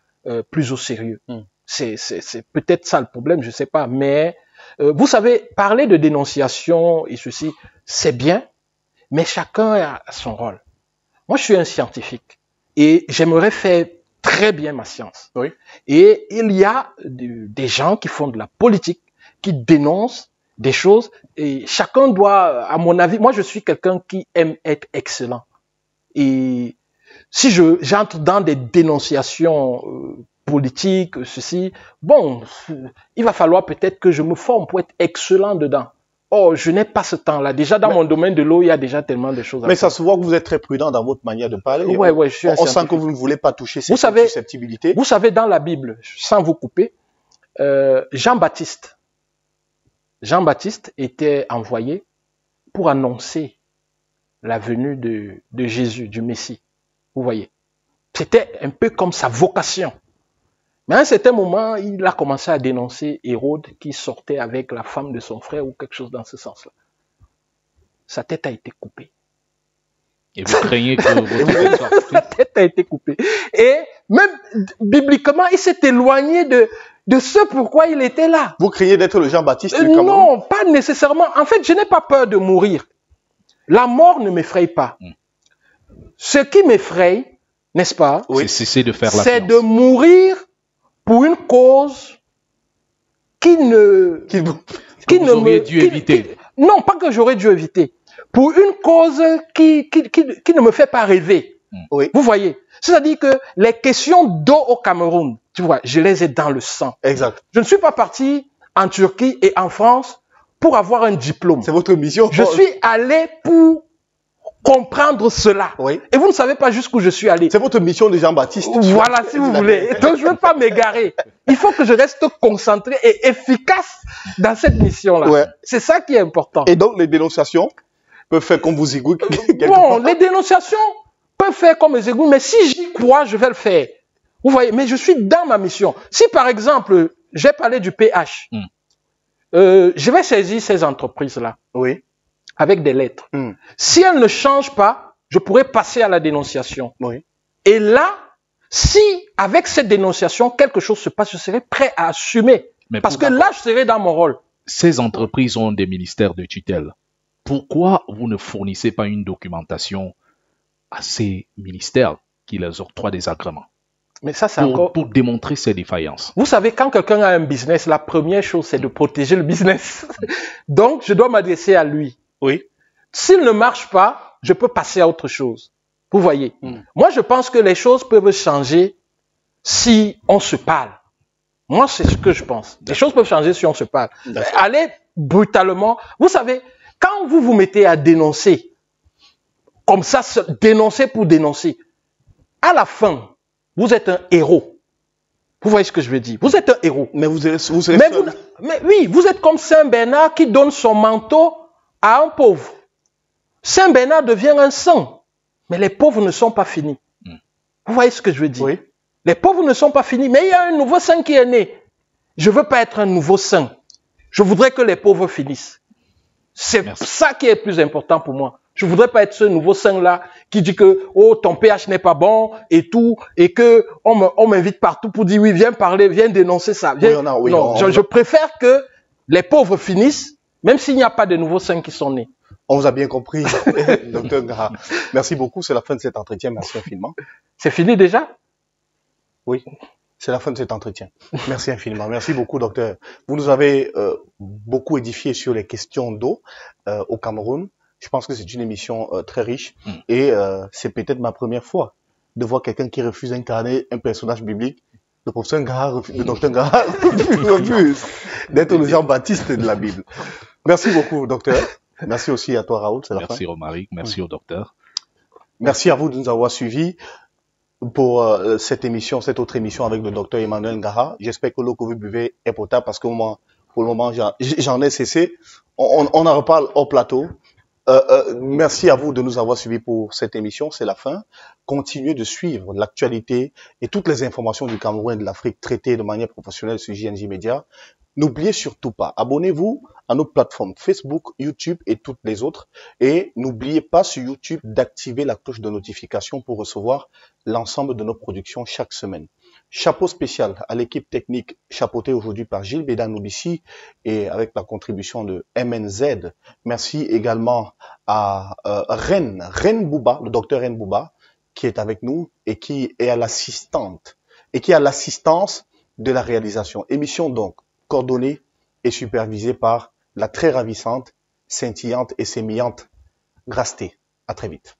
Speaker 10: plus au sérieux. C'est peut-être ça le problème, je sais pas. Mais vous savez, parler de dénonciation et ceci, c'est bien, mais chacun a son rôle. Moi, je suis un scientifique et j'aimerais faire très bien ma science.
Speaker 9: Oui.
Speaker 10: Et il y a des gens qui font de la politique, qui dénoncent des choses, et chacun doit, à mon avis, moi je suis quelqu'un qui aime être excellent. Et si j'entre dans des dénonciations politiques, ceci, bon, il va falloir peut-être que je me forme pour être excellent dedans. Oh, je n'ai pas ce temps-là. Déjà, dans mon domaine de l'eau, il y a déjà tellement de choses à faire.
Speaker 9: Mais ça se voit que vous êtes très prudent dans votre manière de parler.
Speaker 10: Ouais, je suis
Speaker 9: on sent que vous ne voulez pas toucher cette susceptibilité.
Speaker 10: Vous savez, dans la Bible, sans vous couper, Jean-Baptiste était envoyé pour annoncer la venue de Jésus, du Messie. Vous voyez. C'était un peu comme sa vocation. Mais à un certain moment, il a commencé à dénoncer Hérode qui sortait avec la femme de son frère ou quelque chose dans ce sens-là. Sa tête a été coupée.
Speaker 8: Et vous craignez que votre tête soit coupée?
Speaker 10: Sa tête a été coupée. Et même bibliquement, il s'est éloigné de ce pourquoi il était là.
Speaker 9: Vous craignez d'être le Jean-Baptiste du Cameroun?
Speaker 10: Non, pas nécessairement. En fait, je n'ai pas peur de mourir. La mort ne m'effraie pas. Ce qui m'effraie, n'est-ce pas?
Speaker 8: Oui. C'est de faire la
Speaker 10: C'est de mourir pour une cause qui ne
Speaker 8: aurait dû éviter.
Speaker 10: Non, pas que j'aurais dû éviter. Pour une cause qui ne me fait pas rêver.
Speaker 9: Oui.
Speaker 10: Vous voyez? C'est-à-dire que les questions d'eau au Cameroun, tu vois, je les ai dans le sang.
Speaker 9: Exact.
Speaker 10: Je ne suis pas parti en Turquie et en France pour avoir un diplôme.
Speaker 9: C'est votre mission.
Speaker 10: Je suis allé pour comprendre cela.
Speaker 9: Oui.
Speaker 10: Et vous ne savez pas jusqu'où je suis allé.
Speaker 9: C'est votre mission de Jean-Baptiste.
Speaker 10: Voilà, si vous voulez. Donc, je ne veux pas m'égarer. Il faut que je reste concentré et efficace dans cette mission-là.
Speaker 9: Ouais.
Speaker 10: C'est ça qui est important.
Speaker 9: Et donc, les dénonciations peuvent faire comme vous égouts.
Speaker 10: Bon, les dénonciations peuvent faire comme les égouts, mais si j'y crois, je vais le faire. Vous voyez, mais je suis dans ma mission. Si, par exemple, j'ai parlé du PH, je vais saisir ces entreprises-là.
Speaker 9: Oui.
Speaker 10: Avec des lettres. Si elles ne changent pas, je pourrais passer à la dénonciation.
Speaker 9: Oui.
Speaker 10: Et là, si avec cette dénonciation, quelque chose se passe, je serai prêt à assumer. Parce que là, je serai dans mon rôle.
Speaker 8: Ces entreprises ont des ministères de tutelle. Pourquoi vous ne fournissez pas une documentation à ces ministères qui les octroient des agréments?
Speaker 10: Mais ça, c'est encore...
Speaker 8: Pour démontrer ces défaillances.
Speaker 10: Vous savez, quand quelqu'un a un business, la première chose, c'est de protéger le business. Donc, je dois m'adresser à lui.
Speaker 9: Oui.
Speaker 10: S'il ne marche pas, je peux passer à autre chose. Vous voyez. Moi, je pense que les choses peuvent changer si on se parle. Moi, c'est ce que je pense. Les choses peuvent changer si on se parle. Aller brutalement. Vous savez, quand vous vous mettez à dénoncer, comme ça, dénoncer pour dénoncer, à la fin, vous êtes un héros. Vous voyez ce que je veux dire? Vous êtes un héros.
Speaker 9: Mais vous serez
Speaker 10: mais oui, vous êtes comme Saint Bernard qui donne son manteau à un pauvre. Saint Bernard devient un saint. Mais les pauvres ne sont pas finis. Vous voyez ce que je veux dire?
Speaker 9: Oui.
Speaker 10: Les pauvres ne sont pas finis. Mais il y a un nouveau saint qui est né. Je ne veux pas être un nouveau saint. Je voudrais que les pauvres finissent. C'est ça qui est le plus important pour moi. Je ne voudrais pas être ce nouveau saint-là qui dit que oh, ton pH n'est pas bon et tout, et que on m'invite partout pour dire oui, viens parler, viens dénoncer ça. Viens... Je préfère que les pauvres finissent, même s'il n'y a pas de nouveaux saints qui sont nés.
Speaker 9: On vous a bien compris, docteur Ngara. Merci beaucoup, c'est la fin de cet entretien. Merci infiniment.
Speaker 10: C'est fini déjà?
Speaker 9: Oui, c'est la fin de cet entretien. Merci infiniment. Merci beaucoup, docteur. Vous nous avez beaucoup édifié sur les questions d'eau au Cameroun. Je pense que c'est une émission très riche et c'est peut-être ma première fois de voir quelqu'un qui refuse d'incarner un personnage biblique. Le professeur Ngara, le docteur Ngara refuse d'être le Jean-Baptiste de la Bible. Merci beaucoup, docteur. Merci aussi à toi, Raoul.
Speaker 8: Merci, Romaric. Merci au docteur.
Speaker 9: Merci à vous de nous avoir suivis pour cette émission, cette autre émission avec le docteur Emmanuel Ngara. J'espère que l'eau que vous buvez est potable parce que pour le moment, j'en ai cessé. On en reparle au plateau. Merci à vous de nous avoir suivis pour cette émission. C'est la fin. Continuez de suivre l'actualité et toutes les informations du Cameroun et de l'Afrique traitées de manière professionnelle sur JNJ Media. N'oubliez surtout pas, abonnez-vous à nos plateformes Facebook, YouTube et toutes les autres. Et n'oubliez pas sur YouTube d'activer la cloche de notification pour recevoir l'ensemble de nos productions chaque semaine. Chapeau spécial à l'équipe technique chapeautée aujourd'hui par Gilles Bédanoubissi et avec la contribution de MNZ. Merci également à Ren Bouba, le docteur Ren Bouba, qui est avec nous et qui est à l'assistance de la réalisation. Émission donc coordonnée et supervisée par la très ravissante, scintillante et sémillante Grasté. À très vite.